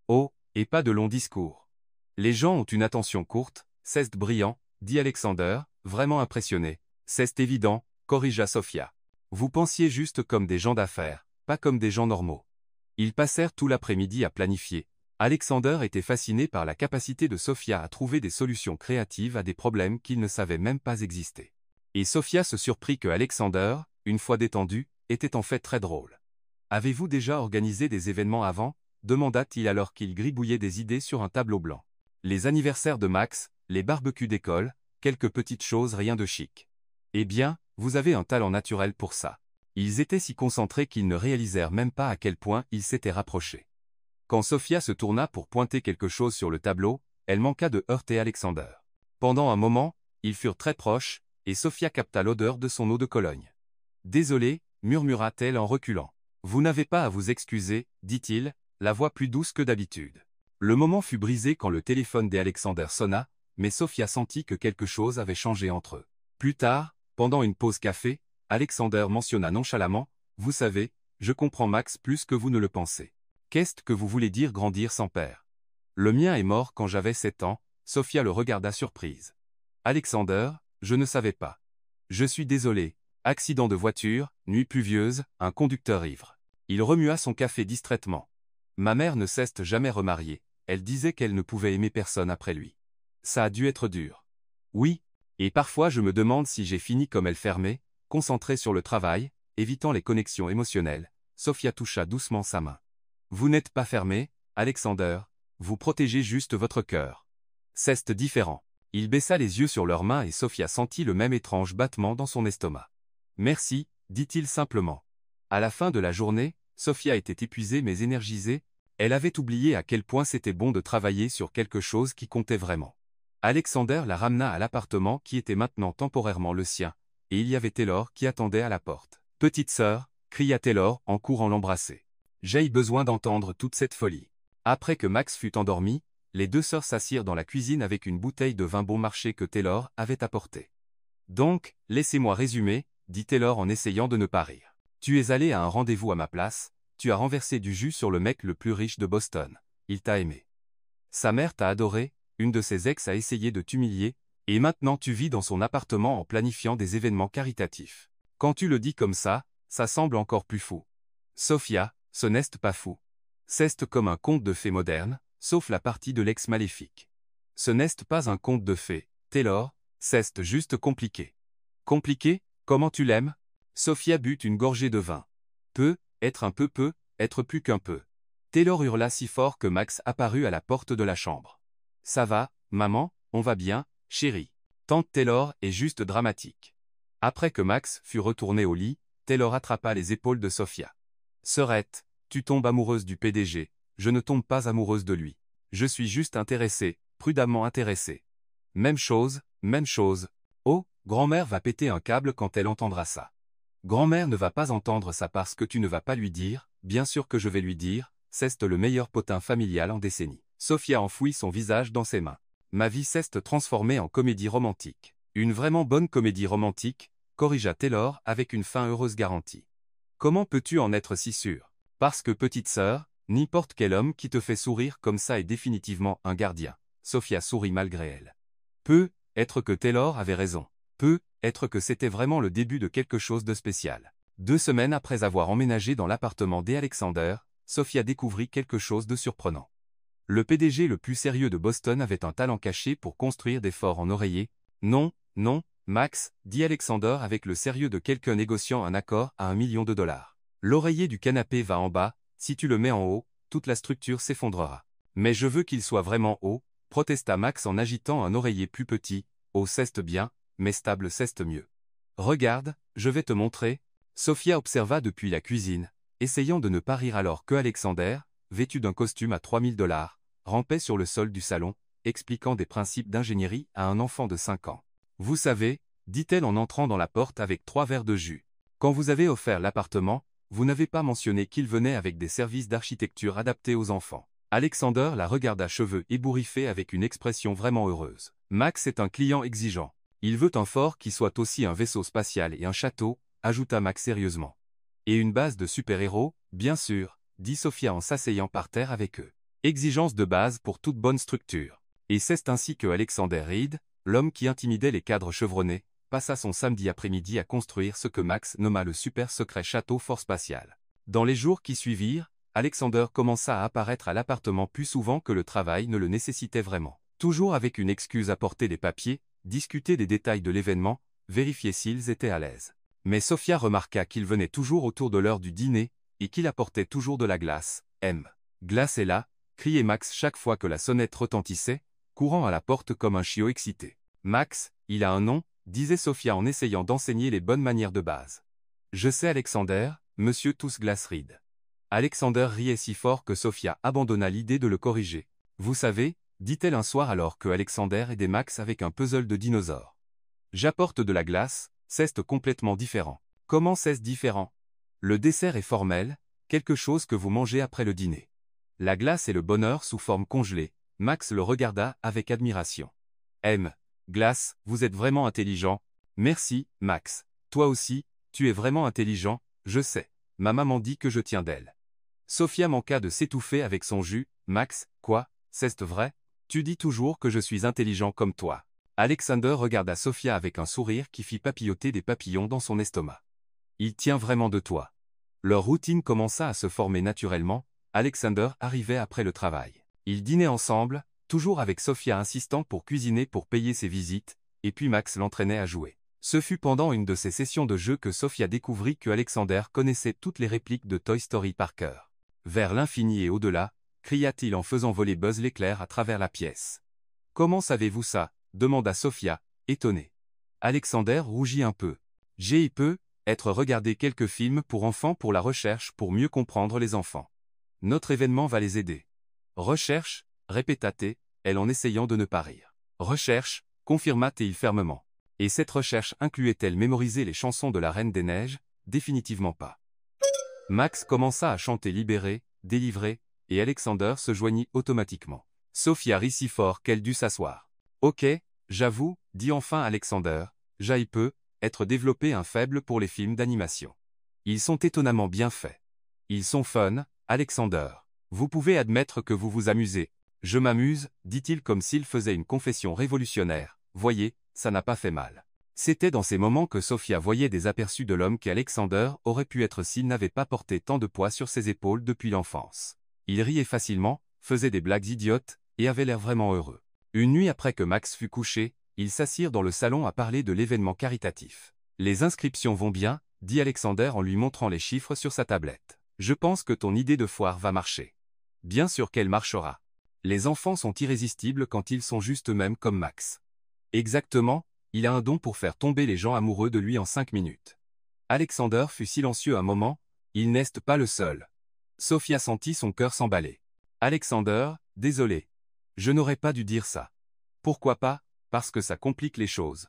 Oh, et pas de longs discours. Les gens ont une attention courte, c'est brillant, dit Alexander, vraiment impressionné. C'est évident, corrigea Sophia. Vous pensiez juste comme des gens d'affaires, pas comme des gens normaux. Ils passèrent tout l'après-midi à planifier. Alexander était fasciné par la capacité de Sophia à trouver des solutions créatives à des problèmes qu'il ne savait même pas exister. Et Sophia se surprit que Alexander, une fois détendu, était en fait très drôle. Avez-vous déjà organisé des événements avant? Demanda-t-il alors qu'il gribouillait des idées sur un tableau blanc. Les anniversaires de Max, les barbecues d'école, quelques petites choses rien de chic. Eh bien, vous avez un talent naturel pour ça. Ils étaient si concentrés qu'ils ne réalisèrent même pas à quel point ils s'étaient rapprochés. Quand Sophia se tourna pour pointer quelque chose sur le tableau, elle manqua de heurter Alexander. Pendant un moment, ils furent très proches, et Sophia capta l'odeur de son eau de Cologne. Désolé, murmura-t-elle en reculant. Vous n'avez pas à vous excuser, dit-il, la voix plus douce que d'habitude. Le moment fut brisé quand le téléphone d'Alexander sonna, mais Sophia sentit que quelque chose avait changé entre eux. Plus tard, pendant une pause café, Alexander mentionna nonchalamment, « Vous savez, je comprends Max plus que vous ne le pensez. Qu'est-ce que vous voulez dire grandir sans père? Le mien est mort quand j'avais 7 ans, Sophia le regarda surprise. Alexander, je ne savais pas. Je suis désolé, accident de voiture, nuit pluvieuse, un conducteur ivre. Il remua son café distraitement. Ma mère ne s'est jamais remariée, elle disait qu'elle ne pouvait aimer personne après lui. Ça a dû être dur. Oui, et parfois je me demande si j'ai fini comme elle fermée, concentrée sur le travail, évitant les connexions émotionnelles. Sophia toucha doucement sa main. Vous n'êtes pas fermé, Alexander, vous protégez juste votre cœur. C'est différent. Il baissa les yeux sur leurs mains et Sophia sentit le même étrange battement dans son estomac. Merci, dit-il simplement. À la fin de la journée, Sophia était épuisée mais énergisée, elle avait oublié à quel point c'était bon de travailler sur quelque chose qui comptait vraiment. Alexander la ramena à l'appartement qui était maintenant temporairement le sien, et il y avait Taylor qui attendait à la porte. « Petite sœur » cria Taylor en courant l'embrasser. « J'ai besoin d'entendre toute cette folie. » Après que Max fut endormi, les deux sœurs s'assirent dans la cuisine avec une bouteille de vin bon marché que Taylor avait apportée. « Donc, laissez-moi résumer, » dit Taylor en essayant de ne pas rire. « Tu es allé à un rendez-vous à ma place, tu as renversé du jus sur le mec le plus riche de Boston. Il t'a aimé. Sa mère t'a adoré, une de ses ex a essayé de t'humilier, et maintenant tu vis dans son appartement en planifiant des événements caritatifs. Quand tu le dis comme ça semble encore plus fou. Sophia, ce n'est pas fou. C'est comme un conte de fées moderne, sauf la partie de l'ex maléfique. Ce n'est pas un conte de fées, Taylor, c'est juste compliqué. Compliqué? Comment tu l'aimes? Sophia but une gorgée de vin. Être un peu, être plus qu'un peu. Taylor hurla si fort que Max apparut à la porte de la chambre. Ça va, maman, on va bien, chérie. Tante Taylor est juste dramatique. Après que Max fut retourné au lit, Taylor attrapa les épaules de Sophia. Sœurette, tu tombes amoureuse du PDG, je ne tombe pas amoureuse de lui. Je suis juste intéressée, prudemment intéressée. Même chose. Oh, grand-mère va péter un câble quand elle entendra ça. Grand-mère ne va pas entendre ça parce que tu ne vas pas lui dire, bien sûr que je vais lui dire, c'est le meilleur potin familial en décennie. Sophia enfouit son visage dans ses mains. Ma vie s'est transformée en comédie romantique. Une vraiment bonne comédie romantique, corrigea Taylor avec une fin heureuse garantie. Comment peux-tu en être si sûre? Parce que petite sœur, n'importe quel homme qui te fait sourire comme ça est définitivement un gardien. Sophia sourit malgré elle. Être que Taylor avait raison. Être que c'était vraiment le début de quelque chose de spécial. 2 semaines après avoir emménagé dans l'appartement d'Alexander, Sophia découvrit quelque chose de surprenant. Le PDG le plus sérieux de Boston avait un talent caché pour construire des forts en oreiller. Non, Max, dit Alexander avec le sérieux de quelqu'un négociant un accord à $1 million. L'oreiller du canapé va en bas, si tu le mets en haut, toute la structure s'effondrera. Mais je veux qu'il soit vraiment haut, protesta Max en agitant un oreiller plus petit. Haut c'est bien, mais stable c'est mieux. Regarde, je vais te montrer. Sophia observa depuis la cuisine, essayant de ne pas rire alors que Alexander, vêtu d'un costume à $3000, rampait sur le sol du salon, expliquant des principes d'ingénierie à un enfant de 5 ans. Vous savez, dit-elle en entrant dans la porte avec 3 verres de jus. Quand vous avez offert l'appartement, vous n'avez pas mentionné qu'il venait avec des services d'architecture adaptés aux enfants. Alexander la regarda cheveux ébouriffés avec une expression vraiment heureuse. Max est un client exigeant. Il veut un fort qui soit aussi un vaisseau spatial et un château, ajouta Max sérieusement. Et une base de super-héros, bien sûr, dit Sophia en s'asseyant par terre avec eux. Exigence de base pour toute bonne structure. Et c'est ainsi que Alexander Reed, l'homme qui intimidait les cadres chevronnés, passa son samedi après-midi à construire ce que Max nomma le super secret château fort spatial. Dans les jours qui suivirent, Alexander commença à apparaître à l'appartement plus souvent que le travail ne le nécessitait vraiment. Toujours avec une excuse: apporter des papiers, discuter des détails de l'événement, vérifier s'ils étaient à l'aise. Mais Sophia remarqua qu'il venait toujours autour de l'heure du dîner, et qu'il apportait toujours de la glace. Glace est là, criait Max chaque fois que la sonnette retentissait, courant à la porte comme un chiot excité. Max, il a un nom, disait Sophia en essayant d'enseigner les bonnes manières de base. Je sais Alexander, monsieur Tous Glace Reed. Alexander riait si fort que Sophia abandonna l'idée de le corriger. Vous savez, dit-elle un soir alors que Alexander aidait Max avec un puzzle de dinosaures. J'apporte de la glace, c'est complètement différent. Comment c'est différent? Le dessert est formel, quelque chose que vous mangez après le dîner. La glace est le bonheur sous forme congelée. Max le regarda avec admiration. Glace, vous êtes vraiment intelligent. Merci, Max. Toi aussi, tu es vraiment intelligent, je sais. Ma maman dit que je tiens d'elle. Sophia manqua de s'étouffer avec son jus. Max, quoi, c'est vrai? Tu dis toujours que je suis intelligent comme toi. Alexander regarda Sophia avec un sourire qui fit papilloter des papillons dans son estomac. Il tient vraiment de toi. Leur routine commença à se former naturellement. Alexander arrivait après le travail. Ils dînaient ensemble, toujours avec Sophia insistant pour cuisiner pour payer ses visites, et puis Max l'entraînait à jouer. Ce fut pendant une de ces sessions de jeu que Sophia découvrit que Alexander connaissait toutes les répliques de Toy Story par cœur. Vers l'infini et au-delà, cria-t-il en faisant voler Buzz l'éclair à travers la pièce. Comment savez-vous ça? Demanda Sophia, étonnée. Alexander rougit un peu. J'ai être regardé quelques films pour enfants pour la recherche pour mieux comprendre les enfants. Notre événement va les aider. Recherche, répéta-t-elle en essayant de ne pas rire. Recherche, confirma-t-il fermement. Et cette recherche incluait-elle mémoriser les chansons de la Reine des Neiges? Définitivement pas. Max commença à chanter Libéré, Délivré, et Alexander se joignit automatiquement. Sophia rit si fort qu'elle dut s'asseoir. Ok, j'avoue, dit enfin Alexander, j'ai être développé un faible pour les films d'animation. Ils sont étonnamment bien faits. Ils sont fun, Alexander. Vous pouvez admettre que vous vous amusez. Je m'amuse, dit-il comme s'il faisait une confession révolutionnaire. Voyez, ça n'a pas fait mal. C'était dans ces moments que Sophia voyait des aperçus de l'homme qu'Alexander aurait pu être s'il n'avait pas porté tant de poids sur ses épaules depuis l'enfance. Il riait facilement, faisait des blagues idiotes, et avait l'air vraiment heureux. Une nuit après que Max fut couché, ils s'assirent dans le salon à parler de l'événement caritatif. Les inscriptions vont bien, dit Alexander en lui montrant les chiffres sur sa tablette. Je pense que ton idée de foire va marcher. Bien sûr qu'elle marchera. Les enfants sont irrésistibles quand ils sont juste eux-mêmes comme Max. Exactement, il a un don pour faire tomber les gens amoureux de lui en 5 minutes. Alexander fut silencieux un moment, il n'est pas le seul. Sophia sentit son cœur s'emballer. Alexander, désolé. Je n'aurais pas dû dire ça. Pourquoi pas? Parce que ça complique les choses.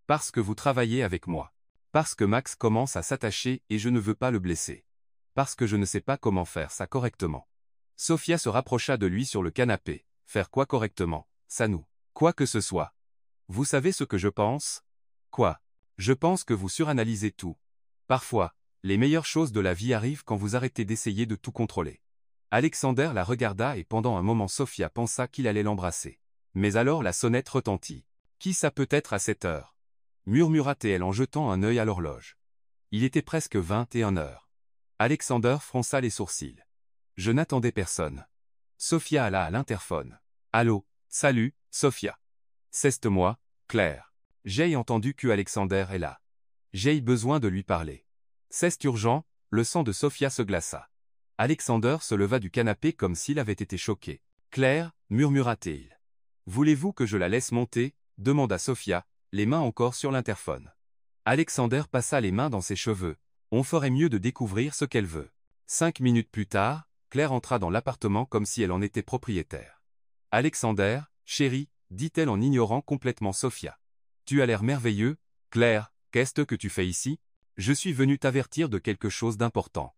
Parce que vous travaillez avec moi. Parce que Max commence à s'attacher et je ne veux pas le blesser. Parce que je ne sais pas comment faire ça correctement. Sophia se rapprocha de lui sur le canapé. Faire quoi correctement, ça nous. Quoi que ce soit. Vous savez ce que je pense? Quoi? Je pense que vous suranalysez tout. Parfois, les meilleures choses de la vie arrivent quand vous arrêtez d'essayer de tout contrôler. Alexander la regarda et pendant un moment Sophia pensa qu'il allait l'embrasser. Mais alors la sonnette retentit. Qui ça peut être à cette heure? Murmura-t-elle en jetant un œil à l'horloge. Il était presque 21 heures. Alexander fronça les sourcils. Je n'attendais personne. Sophia alla à l'interphone. Allô, salut, Sophia. C'est moi, Claire. J'ai entendu que Alexander est là. J'ai besoin de lui parler. C'est urgent, le sang de Sophia se glaça. Alexander se leva du canapé comme s'il avait été choqué. Claire, murmura-t-il. Voulez-vous que je la laisse monter? Demanda Sophia, les mains encore sur l'interphone. Alexander passa les mains dans ses cheveux. On ferait mieux de découvrir ce qu'elle veut. 5 minutes plus tard, Claire entra dans l'appartement comme si elle en était propriétaire. Alexander, chérie, dit-elle en ignorant complètement Sophia. Tu as l'air merveilleux, Claire, qu'est-ce que tu fais ici? Je suis venu t'avertir de quelque chose d'important.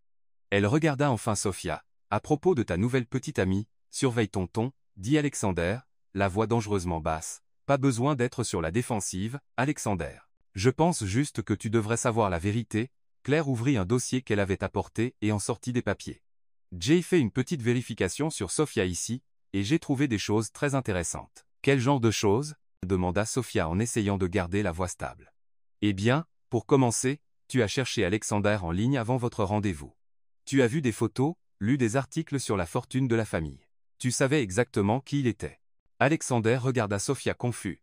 Elle regarda enfin Sophia. À propos de ta nouvelle petite amie, surveille ton ton, dit Alexander, la voix dangereusement basse. Pas besoin d'être sur la défensive, Alexander. Je pense juste que tu devrais savoir la vérité. Claire ouvrit un dossier qu'elle avait apporté et en sortit des papiers. J'ai fait une petite vérification sur Sophia ici, et j'ai trouvé des choses très intéressantes. Quel genre de choses? Demanda Sophia en essayant de garder la voix stable. Eh bien, pour commencer, tu as cherché Alexander en ligne avant votre rendez-vous. Tu as vu des photos, lu des articles sur la fortune de la famille. Tu savais exactement qui il était. Alexander regarda Sophia confus.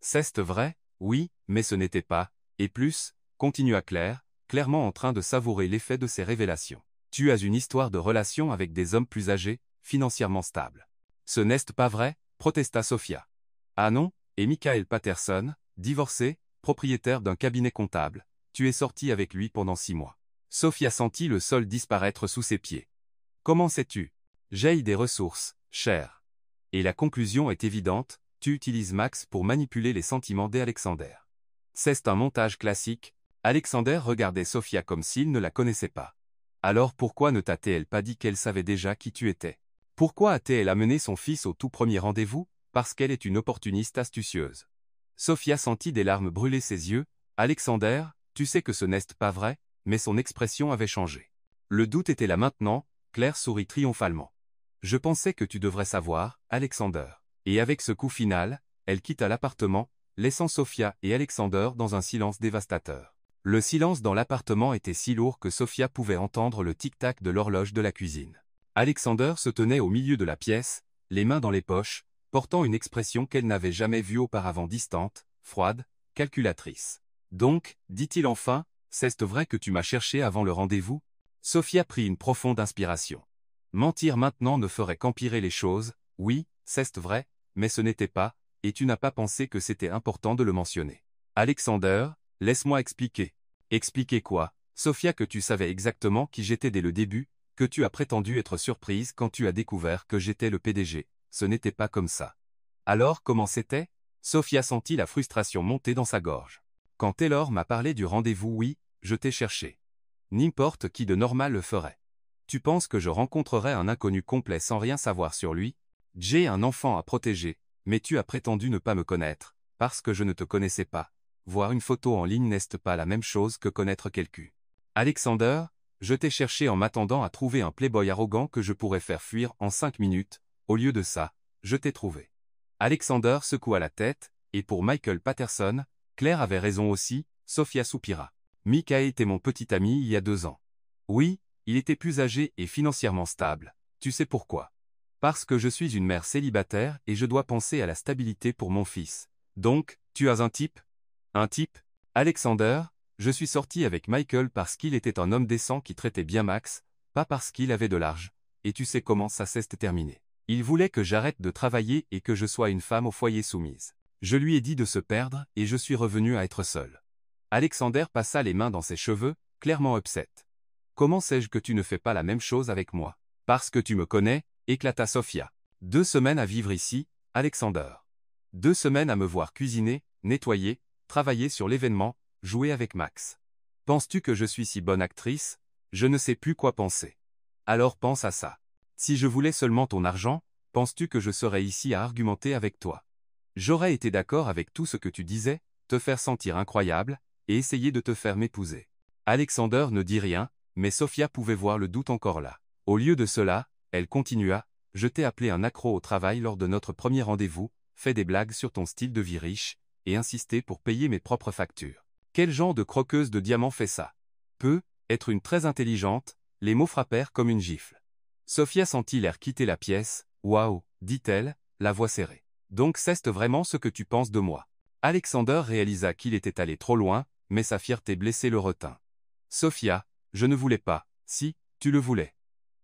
C'est vrai? Oui, mais ce n'était pas, et plus, continua Claire, clairement en train de savourer l'effet de ses révélations. Tu as une histoire de relation avec des hommes plus âgés, financièrement stables. Ce n'est pas vrai? Protesta Sophia. Ah non, et Michael Patterson, divorcé, propriétaire d'un cabinet comptable, tu es sorti avec lui pendant 6 mois. Sophia sentit le sol disparaître sous ses pieds. Comment sais-tu? J'ai des ressources, cher. Et la conclusion est évidente, tu utilises Max pour manipuler les sentiments d'Alexander. C'est un montage classique. Alexander regardait Sophia comme s'il ne la connaissait pas. Alors pourquoi ne t'a-t-elle pas dit qu'elle savait déjà qui tu étais? Pourquoi a-t-elle amené son fils au tout premier rendez-vous? Parce qu'elle est une opportuniste astucieuse. Sophia sentit des larmes brûler ses yeux. Alexander, tu sais que ce n'est pas vrai, mais son expression avait changé. Le doute était là maintenant, Claire sourit triomphalement. Je pensais que tu devrais savoir, Alexander. Et avec ce coup final, elle quitta l'appartement, laissant Sophia et Alexander dans un silence dévastateur. Le silence dans l'appartement était si lourd que Sophia pouvait entendre le tic-tac de l'horloge de la cuisine. Alexander se tenait au milieu de la pièce, les mains dans les poches, portant une expression qu'elle n'avait jamais vue auparavant distante, froide, calculatrice. Donc, dit-il enfin, c'est vrai que tu m'as cherché avant le rendez-vous? Sophia prit une profonde inspiration. Mentir maintenant ne ferait qu'empirer les choses, oui, c'est vrai, mais ce n'était pas, et tu n'as pas pensé que c'était important de le mentionner. Alexander, laisse-moi expliquer. Expliquer quoi? Sophia, que tu savais exactement qui j'étais dès le début, que tu as prétendu être surprise quand tu as découvert que j'étais le PDG. Ce n'était pas comme ça. Alors comment c'était? Sophia sentit la frustration monter dans sa gorge. Quand Taylor m'a parlé du rendez-vous, oui, je t'ai cherché. N'importe qui de normal le ferait. Tu penses que je rencontrerais un inconnu complet sans rien savoir sur lui? J'ai un enfant à protéger, mais tu as prétendu ne pas me connaître, parce que je ne te connaissais pas. Voir une photo en ligne n'est pas la même chose que connaître quelqu'un. Alexander, je t'ai cherché en m'attendant à trouver un playboy arrogant que je pourrais faire fuir en 5 minutes, au lieu de ça, je t'ai trouvé. Alexander secoua la tête, et pour Michael Patterson, Claire avait raison aussi, Sophia soupira. Mika était mon petit ami il y a 2 ans. Oui, il était plus âgé et financièrement stable, Tu sais pourquoi? Parce que je suis une mère célibataire et je dois penser à la stabilité pour mon fils. Donc, tu as un type? Un type? Alexander, je suis sorti avec Michael parce qu'il était un homme décent qui traitait bien Max, pas parce qu'il avait de l'argent. Et tu sais comment ça s'est terminé. Il voulait que j'arrête de travailler et que je sois une femme au foyer soumise. Je lui ai dit de se perdre et je suis revenu à être seul. Alexander passa les mains dans ses cheveux, clairement upset. Comment sais-je que tu ne fais pas la même chose avec moi? Parce que tu me connais, éclata Sophia. 2 semaines à vivre ici, Alexander. 2 semaines à me voir cuisiner, nettoyer, travailler sur l'événement, jouer avec Max. Penses-tu que je suis si bonne actrice? Je ne sais plus quoi penser. Alors pense à ça. Si je voulais seulement ton argent, penses-tu que je serais ici à argumenter avec toi? J'aurais été d'accord avec tout ce que tu disais, te faire sentir incroyable, et essayer de te faire m'épouser. Alexander ne dit rien, mais Sophia pouvait voir le doute encore là. Au lieu de cela, elle continua, je t'ai appelé un accro au travail lors de notre premier rendez-vous, fait des blagues sur ton style de vie riche, et insisté pour payer mes propres factures. Quel genre de croqueuse de diamants fait ça? Peut être une très intelligente, les mots frappèrent comme une gifle. Sophia sentit l'air quitter la pièce, waouh, dit-elle, la voix serrée. Donc c'est vraiment ce que tu penses de moi. Alexander réalisa qu'il était allé trop loin, mais sa fierté blessée le retint. Sophia, je ne voulais pas, si, tu le voulais.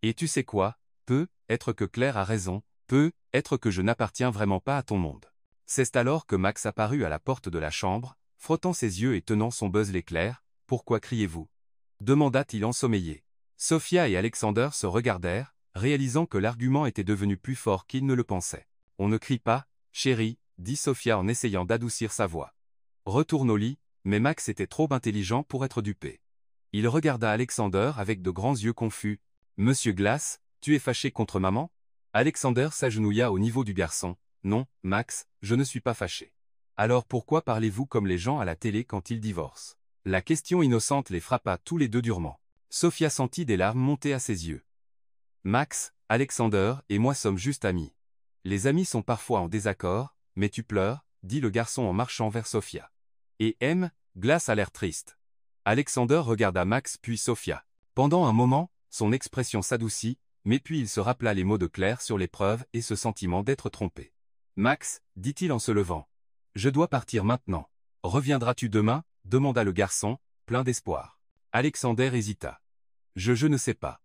Et tu sais quoi? Peut être que Claire a raison, peut être que je n'appartiens vraiment pas à ton monde. C'est alors que Max apparut à la porte de la chambre, frottant ses yeux et tenant son buzz l'éclair. Pourquoi criez-vous? Demanda-t-il ensommeillé. Sophia et Alexander se regardèrent, réalisant que l'argument était devenu plus fort qu'ils ne le pensaient. On ne crie pas, chérie, dit Sophia en essayant d'adoucir sa voix. Retourne au lit, mais Max était trop intelligent pour être dupé. Il regarda Alexander avec de grands yeux confus. Monsieur Glass, tu es fâché contre maman? Alexander s'agenouilla au niveau du garçon. Non, Max, je ne suis pas fâché. Alors pourquoi parlez-vous comme les gens à la télé quand ils divorcent? La question innocente les frappa tous les deux durement. Sophia sentit des larmes monter à ses yeux. Max, Alexander et moi sommes juste amis. Les amis sont parfois en désaccord, mais tu pleures, dit le garçon en marchant vers Sophia. Et Glass a l'air triste. Alexander regarda Max puis Sophia. Pendant un moment, son expression s'adoucit, mais puis il se rappela les mots de Claire sur l'épreuve et ce sentiment d'être trompé. Max, dit-il en se levant. Je dois partir maintenant. Reviendras-tu demain? Demanda le garçon, plein d'espoir. Alexander hésita. Je ne sais pas.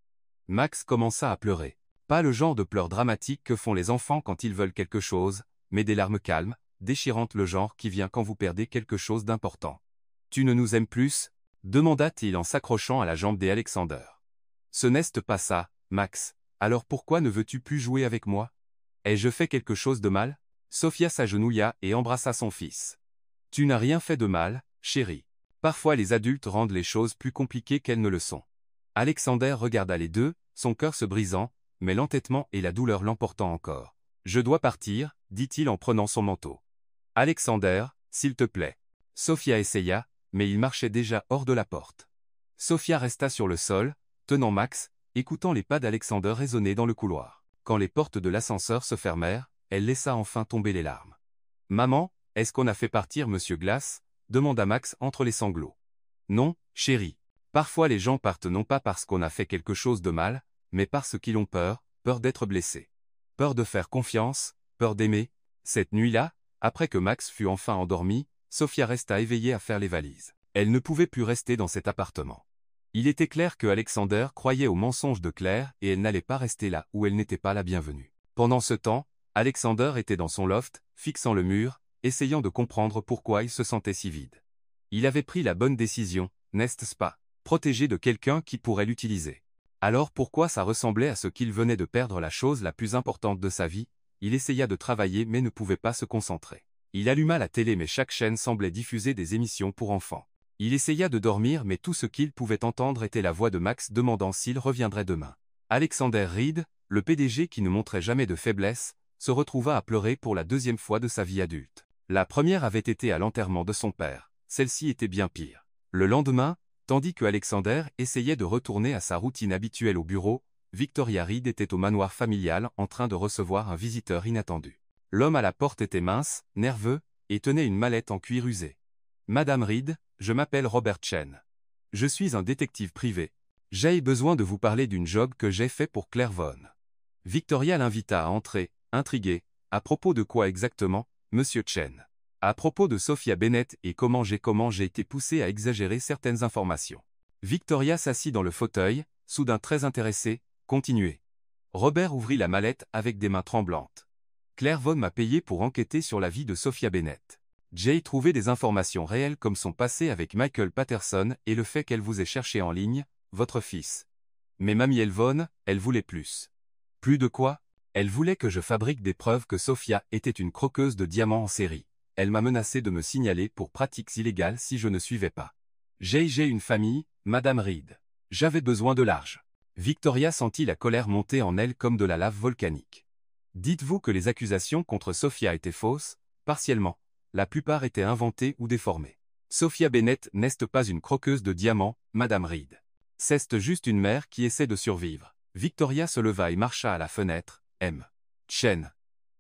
Max commença à pleurer. Pas le genre de pleurs dramatiques que font les enfants quand ils veulent quelque chose, mais des larmes calmes, déchirantes, le genre qui vient quand vous perdez quelque chose d'important. Tu ne nous aimes plus? Demanda-t-il en s'accrochant à la jambe d'Alexander. Ce n'est pas ça, Max. Alors pourquoi ne veux-tu plus jouer avec moi? Ai-je fait quelque chose de mal? Sophia s'agenouilla et embrassa son fils. Tu n'as rien fait de mal, chérie. Parfois les adultes rendent les choses plus compliquées qu'elles ne le sont. Alexander regarda les deux, son cœur se brisant, mais l'entêtement et la douleur l'emportant encore. Je dois partir, dit-il en prenant son manteau. Alexander, s'il te plaît. Sophia essaya, mais il marchait déjà hors de la porte. Sophia resta sur le sol, tenant Max, écoutant les pas d'Alexander résonner dans le couloir. Quand les portes de l'ascenseur se fermèrent, elle laissa enfin tomber les larmes. Maman, est-ce qu'on a fait partir Monsieur Glass? Demanda Max entre les sanglots. Non, chérie. Parfois les gens partent non pas parce qu'on a fait quelque chose de mal, mais parce qu'ils ont peur, peur d'être blessés. Peur de faire confiance, peur d'aimer. Cette nuit-là, après que Max fut enfin endormi, Sophia resta éveillée à faire les valises. Elle ne pouvait plus rester dans cet appartement. Il était clair que Alexander croyait aux mensonges de Claire et elle n'allait pas rester là où elle n'était pas la bienvenue. Pendant ce temps, Alexander était dans son loft, fixant le mur, essayant de comprendre pourquoi il se sentait si vide. Il avait pris la bonne décision, n'est-ce pas? Protégé de quelqu'un qui pourrait l'utiliser. Alors pourquoi ça ressemblait à ce qu'il venait de perdre la chose la plus importante de sa vie? Il essaya de travailler mais ne pouvait pas se concentrer. Il alluma la télé mais chaque chaîne semblait diffuser des émissions pour enfants. Il essaya de dormir mais tout ce qu'il pouvait entendre était la voix de Max demandant s'il reviendrait demain. Alexander Reed, le PDG qui ne montrait jamais de faiblesse, se retrouva à pleurer pour la deuxième fois de sa vie adulte. La première avait été à l'enterrement de son père, celle-ci était bien pire. Le lendemain, tandis que Alexander essayait de retourner à sa routine habituelle au bureau, Victoria Reed était au manoir familial en train de recevoir un visiteur inattendu. L'homme à la porte était mince, nerveux, et tenait une mallette en cuir usé. « Madame Reed, je m'appelle Robert Chen. Je suis un détective privé. J'ai besoin de vous parler d'une job que j'ai fait pour Claire Vaughan. Victoria l'invita à entrer, intriguée. À propos de quoi exactement, Monsieur Chen? À propos de Sophia Bennett et comment j'ai été poussé à exagérer certaines informations. Victoria s'assit dans le fauteuil, soudain très intéressée. Continuez. Robert ouvrit la mallette avec des mains tremblantes. Claire Vaughn m'a payé pour enquêter sur la vie de Sophia Bennett. J'ai trouvé des informations réelles comme son passé avec Michael Patterson et le fait qu'elle vous ait cherché en ligne, votre fils. Mais Mamie Vaughn, elle voulait plus. Plus de quoi? Elle voulait que je fabrique des preuves que Sophia était une croqueuse de diamants en série. Elle m'a menacé de me signaler pour pratiques illégales si je ne suivais pas. J'ai une famille, Madame Reed. J'avais besoin de l'argent. Victoria sentit la colère monter en elle comme de la lave volcanique. Dites-vous que les accusations contre Sophia étaient fausses, partiellement. La plupart étaient inventées ou déformées. Sophia Bennett n'est pas une croqueuse de diamants, Madame Reed. C'est juste une mère qui essaie de survivre. Victoria se leva et marcha à la fenêtre. Chen.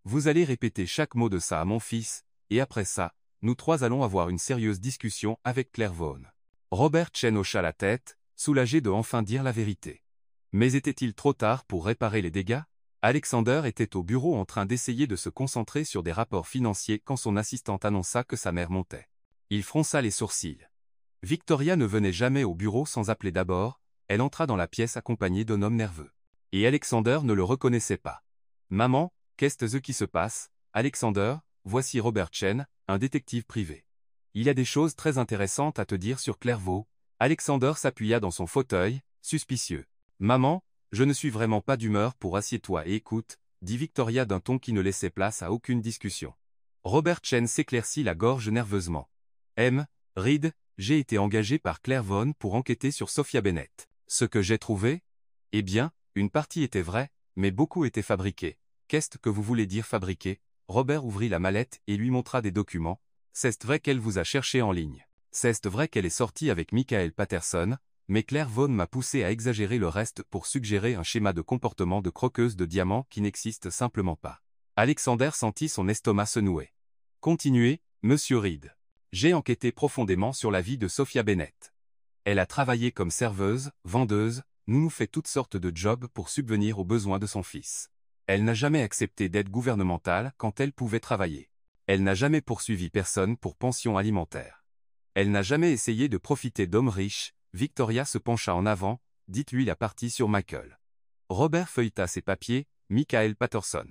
Vous allez répéter chaque mot de ça à mon fils, et après ça, nous trois allons avoir une sérieuse discussion avec Claire Vaughn. Robert Chen hocha la tête, soulagé de enfin dire la vérité. Mais était-il trop tard pour réparer les dégâts? Alexander était au bureau en train d'essayer de se concentrer sur des rapports financiers quand son assistante annonça que sa mère montait. Il fronça les sourcils. Victoria ne venait jamais au bureau sans appeler d'abord, elle entra dans la pièce accompagnée d'un homme nerveux. Et Alexander ne le reconnaissait pas. « Maman, qu'est-ce qui se passe? Alexander, voici Robert Chen, un détective privé. Il y a des choses très intéressantes à te dire sur Claire Vaughn. » Alexander s'appuya dans son fauteuil, suspicieux. « Maman, je ne suis vraiment pas d'humeur pour assieds-toi et écoute, » dit Victoria d'un ton qui ne laissait place à aucune discussion. Robert Chen s'éclaircit la gorge nerveusement. « Reed, j'ai été engagé par Claire Vaughn pour enquêter sur Sophia Bennett. Ce que j'ai trouvé? Eh bien, une partie était vraie, mais beaucoup était fabriqué. Qu'est-ce que vous voulez dire fabriqué? » Robert ouvrit la mallette et lui montra des documents. « C'est vrai qu'elle vous a cherché en ligne. C'est vrai qu'elle est sortie avec Michael Patterson, mais Claire Vaughn m'a poussé à exagérer le reste pour suggérer un schéma de comportement de croqueuse de diamants qui n'existe simplement pas. » Alexander sentit son estomac se nouer. « Continuez, Monsieur Reed. J'ai enquêté profondément sur la vie de Sophia Bennett. Elle a travaillé comme serveuse, vendeuse, nous fait toutes sortes de jobs pour subvenir aux besoins de son fils. Elle n'a jamais accepté d'aide gouvernementale quand elle pouvait travailler. Elle n'a jamais poursuivi personne pour pension alimentaire. Elle n'a jamais essayé de profiter d'hommes riches. » Victoria se pencha en avant. « Dites-lui la partie sur Michael. » Robert feuilleta ses papiers. « Michael Patterson.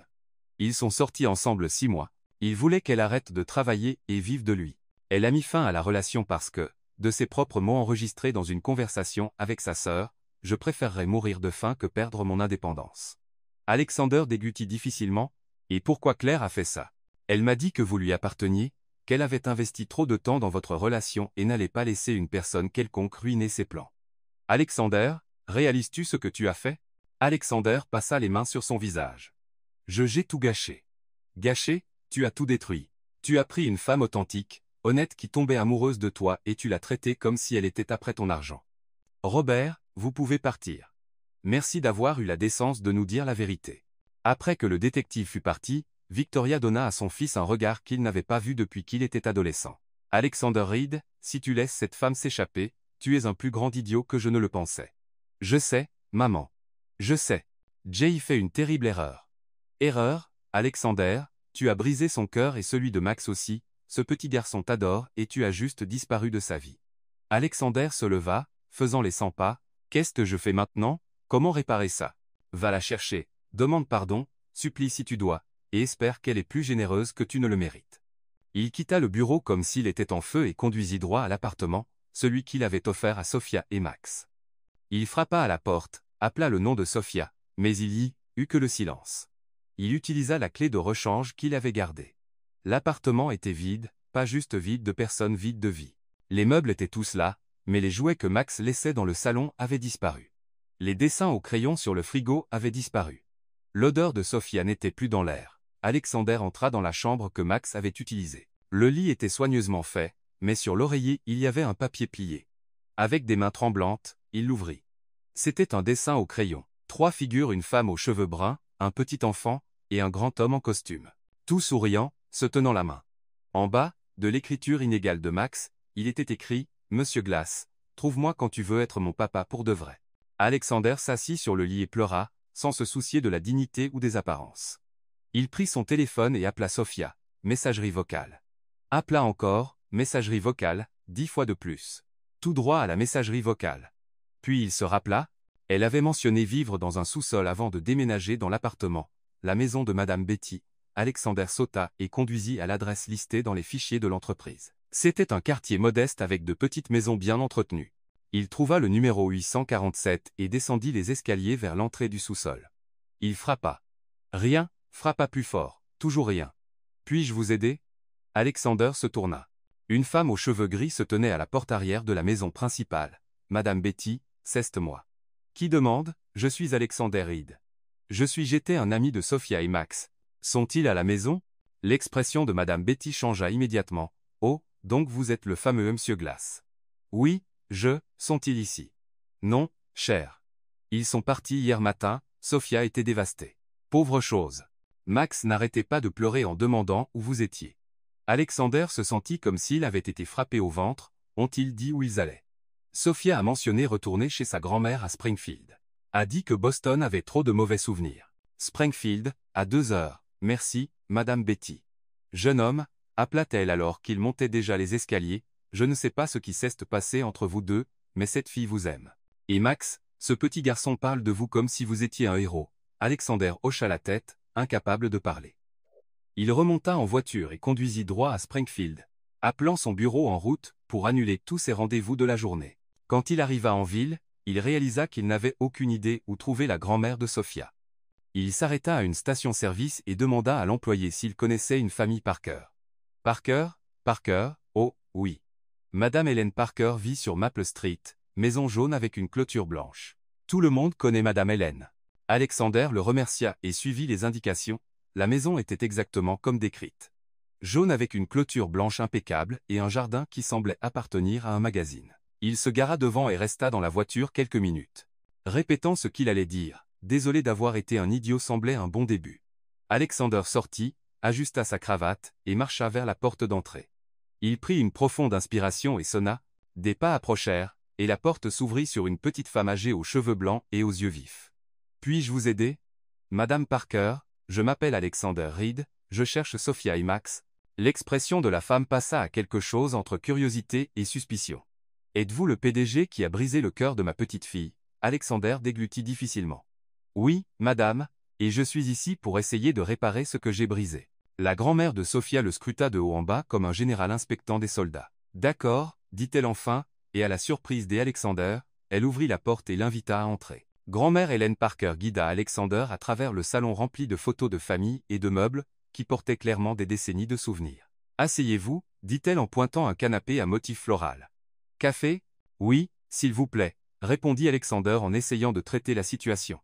Ils sont sortis ensemble 6 mois. Il voulait qu'elle arrête de travailler et vive de lui. Elle a mis fin à la relation parce que, de ses propres mots enregistrés dans une conversation avec sa sœur, « Je préférerais mourir de faim que perdre mon indépendance. » Alexander déglutit difficilement. « Et pourquoi Claire a fait ça? Elle m'a dit que vous lui apparteniez, qu'elle avait investi trop de temps dans votre relation et n'allait pas laisser une personne quelconque ruiner ses plans. Alexander, réalises-tu ce que tu as fait? » Alexander passa les mains sur son visage. « J'ai tout gâché. » « Gâché? Tu as tout détruit. Tu as pris une femme authentique, honnête qui tombait amoureuse de toi et tu l'as traitée comme si elle était après ton argent. Robert, vous pouvez partir. Merci d'avoir eu la décence de nous dire la vérité. » Après que le détective fut parti, Victoria donna à son fils un regard qu'il n'avait pas vu depuis qu'il était adolescent. « Alexander Reed, si tu laisses cette femme s'échapper, tu es un plus grand idiot que je ne le pensais. »« Je sais, maman. Je sais. Jay fait une terrible erreur. »« Erreur, Alexander, tu as brisé son cœur et celui de Max aussi, ce petit garçon t'adore et tu as juste disparu de sa vie. » Alexander se leva, faisant les 100 pas. « Qu'est-ce que je fais maintenant? Comment réparer ça? Va la chercher, demande pardon, supplie si tu dois, et espère qu'elle est plus généreuse que tu ne le mérites. » Il quitta le bureau comme s'il était en feu et conduisit droit à l'appartement, celui qu'il avait offert à Sophia et Max. Il frappa à la porte, appela le nom de Sophia, mais il y eut que le silence. Il utilisa la clé de rechange qu'il avait gardée. L'appartement était vide, pas juste vide de personnes, vide de vie. Les meubles étaient tous là, mais les jouets que Max laissait dans le salon avaient disparu. Les dessins au crayon sur le frigo avaient disparu. L'odeur de Sophia n'était plus dans l'air. Alexander entra dans la chambre que Max avait utilisée. Le lit était soigneusement fait, mais sur l'oreiller il y avait un papier plié. Avec des mains tremblantes, il l'ouvrit. C'était un dessin au crayon. 3 figures, une femme aux cheveux bruns, un petit enfant, et un grand homme en costume. Tout souriant, se tenant la main. En bas, de l'écriture inégale de Max, il était écrit « Monsieur Glass, trouve-moi quand tu veux être mon papa pour de vrai. » Alexander s'assit sur le lit et pleura, sans se soucier de la dignité ou des apparences. Il prit son téléphone et appela Sofia, messagerie vocale. Appela encore, messagerie vocale, 10 fois de plus. Tout droit à la messagerie vocale. Puis il se rappela, elle avait mentionné vivre dans un sous-sol avant de déménager dans l'appartement, la maison de Madame Betty. Alexander sauta et conduisit à l'adresse listée dans les fichiers de l'entreprise. C'était un quartier modeste avec de petites maisons bien entretenues. Il trouva le numéro 847 et descendit les escaliers vers l'entrée du sous-sol. Il frappa. Rien, frappa plus fort, toujours rien. Puis-je vous aider? Alexander se tourna. Une femme aux cheveux gris se tenait à la porte arrière de la maison principale. Madame Betty, c'est moi. Qui demande? Je suis Alexander Reed. Je suis j'étais un ami de Sofia et Max. Sont-ils à la maison? L'expression de Madame Betty changea immédiatement. Oh, donc vous êtes le fameux Monsieur Glass. Oui, sont-ils ici? Non, cher. Ils sont partis hier matin, Sofia était dévastée. Pauvre chose. Max n'arrêtait pas de pleurer en demandant où vous étiez. Alexander se sentit comme s'il avait été frappé au ventre, ont-ils dit où ils allaient? Sofia a mentionné retourner chez sa grand-mère à Springfield. A dit que Boston avait trop de mauvais souvenirs. Springfield, à 2 heures. Merci, Madame Betty. Jeune homme, appela-t-elle alors qu'il montait déjà les escaliers, je ne sais pas ce qui s'est passé entre vous deux, mais cette fille vous aime. Et Max, ce petit garçon parle de vous comme si vous étiez un héros. Alexander hocha la tête, incapable de parler. Il remonta en voiture et conduisit droit à Springfield, appelant son bureau en route pour annuler tous ses rendez-vous de la journée. Quand il arriva en ville, il réalisa qu'il n'avait aucune idée où trouver la grand-mère de Sofia. Il s'arrêta à une station-service et demanda à l'employé s'il connaissait une famille Parker. Parker? Oh, oui. Madame Helen Parker vit sur Maple Street, maison jaune avec une clôture blanche. Tout le monde connaît Madame Helen. Alexander le remercia et suivit les indications, la maison était exactement comme décrite. Jaune avec une clôture blanche impeccable et un jardin qui semblait appartenir à un magazine. Il se gara devant et resta dans la voiture quelques minutes. Répétant ce qu'il allait dire. Désolé d'avoir été un idiot semblait un bon début. Alexander sortit, ajusta sa cravate, et marcha vers la porte d'entrée. Il prit une profonde inspiration et sonna, des pas approchèrent, et la porte s'ouvrit sur une petite femme âgée aux cheveux blancs et aux yeux vifs. Puis-je vous aider? Madame Parker, je m'appelle Alexander Reed, je cherche Sofia et Max. L'expression de la femme passa à quelque chose entre curiosité et suspicion. Êtes-vous le PDG qui a brisé le cœur de ma petite fille? Alexander déglutit difficilement. Oui, madame, et je suis ici pour essayer de réparer ce que j'ai brisé. La grand-mère de Sofia le scruta de haut en bas comme un général inspectant des soldats. D'accord, dit-elle enfin, et à la surprise d'Alexander, elle ouvrit la porte et l'invita à entrer. Grand-mère Helen Parker guida Alexander à travers le salon rempli de photos de famille et de meubles, qui portaient clairement des décennies de souvenirs. Asseyez-vous, dit-elle en pointant un canapé à motif floral. Café? Oui, s'il vous plaît, répondit Alexander en essayant de traiter la situation.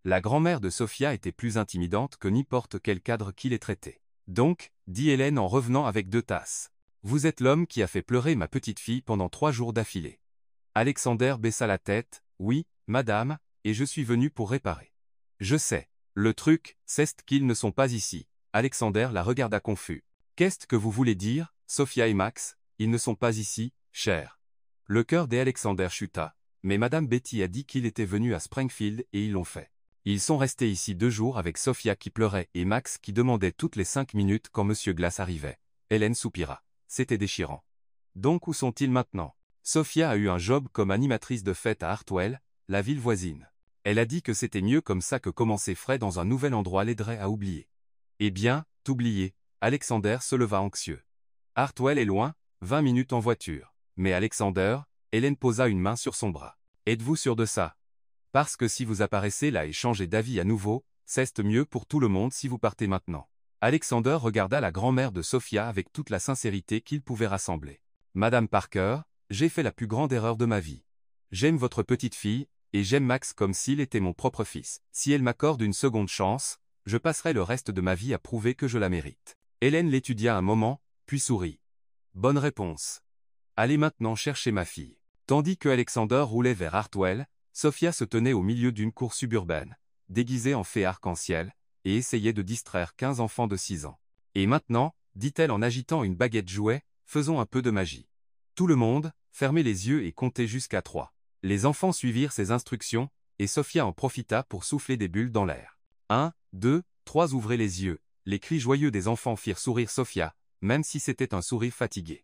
La grand-mère de Sofia était plus intimidante que n'importe quel cadre qui les traitait. Donc, dit Hélène en revenant avec 2 tasses. Vous êtes l'homme qui a fait pleurer ma petite fille pendant 3 jours d'affilée. Alexander baissa la tête, oui, madame, et je suis venu pour réparer. Je sais. Le truc, c'est qu'ils ne sont pas ici. Alexander la regarda confus. Qu'est-ce que vous voulez dire, Sofia et Max? Ils ne sont pas ici, cher. Le cœur d'Alexander chuta, mais Madame Betty a dit qu'il était venu à Springfield et ils l'ont fait. Ils sont restés ici 2 jours avec Sofia qui pleurait et Max qui demandait toutes les 5 minutes quand Monsieur Glass arrivait. Hélène soupira. C'était déchirant. Donc où sont-ils maintenant? Sofia a eu un job comme animatrice de fête à Hartwell, la ville voisine. Elle a dit que c'était mieux comme ça que commencer frais dans un nouvel endroit l'aiderait à oublier. Eh bien, t'oublier. Alexander se leva anxieux. Hartwell est loin, 20 minutes en voiture. Mais Alexander, Hélène posa une main sur son bras. Êtes-vous sûr de ça? Parce que si vous apparaissez là et changez d'avis à nouveau, c'est mieux pour tout le monde si vous partez maintenant. Alexander regarda la grand-mère de Sofia avec toute la sincérité qu'il pouvait rassembler. Madame Parker, j'ai fait la plus grande erreur de ma vie. J'aime votre petite fille, et j'aime Max comme s'il était mon propre fils. Si elle m'accorde une seconde chance, je passerai le reste de ma vie à prouver que je la mérite. Hélène l'étudia un moment, puis sourit. Bonne réponse. Allez maintenant chercher ma fille. Tandis que Alexander roulait vers Hartwell, Sofia se tenait au milieu d'une cour suburbaine, déguisée en fée arc-en-ciel, et essayait de distraire 15 enfants de 6 ans. Et maintenant, dit-elle en agitant une baguette jouet, faisons un peu de magie. Tout le monde, fermez les yeux et comptez jusqu'à 3. Les enfants suivirent ses instructions, et Sofia en profita pour souffler des bulles dans l'air. 1, 2, 3 ouvrez les yeux. Les cris joyeux des enfants firent sourire Sofia, même si c'était un sourire fatigué.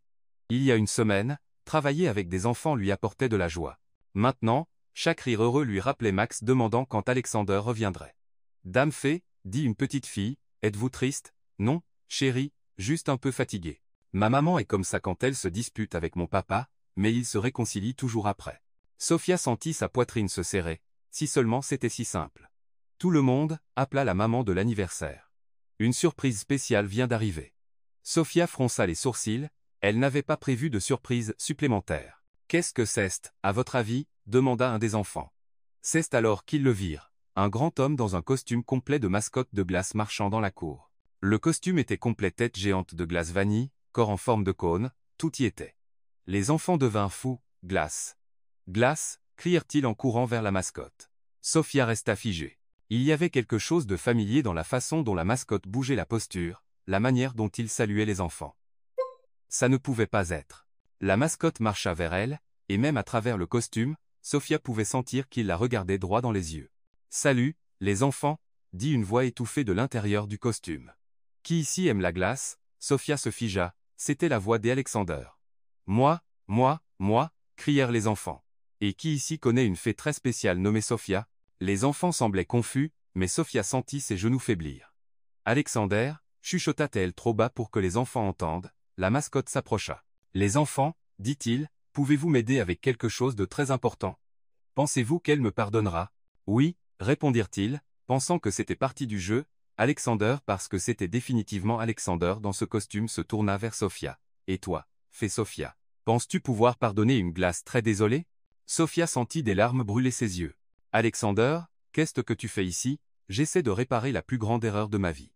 Il y a une semaine, travailler avec des enfants lui apportait de la joie. Maintenant, chaque rire heureux lui rappelait Max demandant quand Alexander reviendrait. Dame Fée, dit une petite fille, êtes-vous triste? Non, chérie, juste un peu fatiguée. Ma maman est comme ça quand elle se dispute avec mon papa, mais ils se réconcilient toujours après. Sofia sentit sa poitrine se serrer, si seulement c'était si simple. Tout le monde appela la maman de l'anniversaire. Une surprise spéciale vient d'arriver. Sofia fronça les sourcils, elle n'avait pas prévu de surprise supplémentaire. Qu'est-ce que c'est, à votre avis? Demanda un des enfants. C'est alors qu'ils le virent, un grand homme dans un costume complet de mascotte de glace marchant dans la cour. Le costume était complet, tête géante de glace vanille, corps en forme de cône, tout y était. Les enfants devinrent fous, glace. Glace, crièrent-ils en courant vers la mascotte. Sofia resta figée. Il y avait quelque chose de familier dans la façon dont la mascotte bougeait, la posture, la manière dont il saluait les enfants. Ça ne pouvait pas être. La mascotte marcha vers elle, et même à travers le costume, Sofia pouvait sentir qu'il la regardait droit dans les yeux. « Salut, les enfants !» dit une voix étouffée de l'intérieur du costume. « Qui ici aime la glace ?» Sofia se figea, c'était la voix d'Alexander. « Moi, moi !» crièrent les enfants. « Et qui ici connaît une fée très spéciale nommée Sofia ?» Les enfants semblaient confus, mais Sofia sentit ses genoux faiblir. « Alexander !» chuchota-t-elle trop bas pour que les enfants entendent. La mascotte s'approcha. « Les enfants, dit-il, pouvez-vous m'aider avec quelque chose de très important? Pensez-vous qu'elle me pardonnera? » Oui, répondirent-ils, pensant que c'était partie du jeu. Alexander, parce que c'était définitivement Alexander dans ce costume, se tourna vers Sofia. « Et toi, fée Sofia, penses-tu pouvoir pardonner une glace très désolée? » Sofia sentit des larmes brûler ses yeux. « Alexander, qu'est-ce que tu fais ici? J'essaie de réparer la plus grande erreur de ma vie. »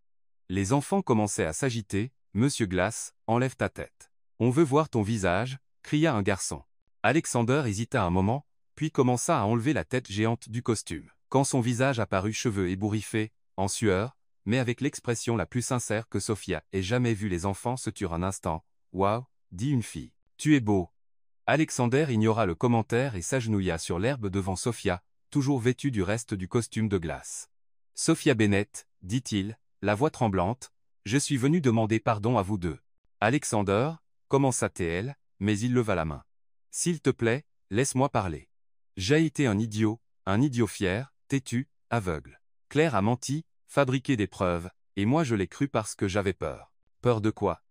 Les enfants commençaient à s'agiter. « Monsieur Glace, enlève ta tête. On veut voir ton visage, » cria un garçon. Alexander hésita un moment, puis commença à enlever la tête géante du costume. Quand son visage apparut cheveux ébouriffés, en sueur, mais avec l'expression la plus sincère que Sofia ait jamais vue, les enfants se turent un instant. « Waouh !» dit une fille. « Tu es beau. » Alexander ignora le commentaire et s'agenouilla sur l'herbe devant Sofia, toujours vêtue du reste du costume de glace. « Sophia Bennett, dit-il, la voix tremblante, je suis venu demander pardon à vous deux. » Alexander, commença-t-elle, mais il leva la main. « S'il te plaît, laisse-moi parler. J'ai été un idiot fier, têtu, aveugle. Claire a menti, fabriqué des preuves, et moi je l'ai cru parce que j'avais peur. Peur de quoi?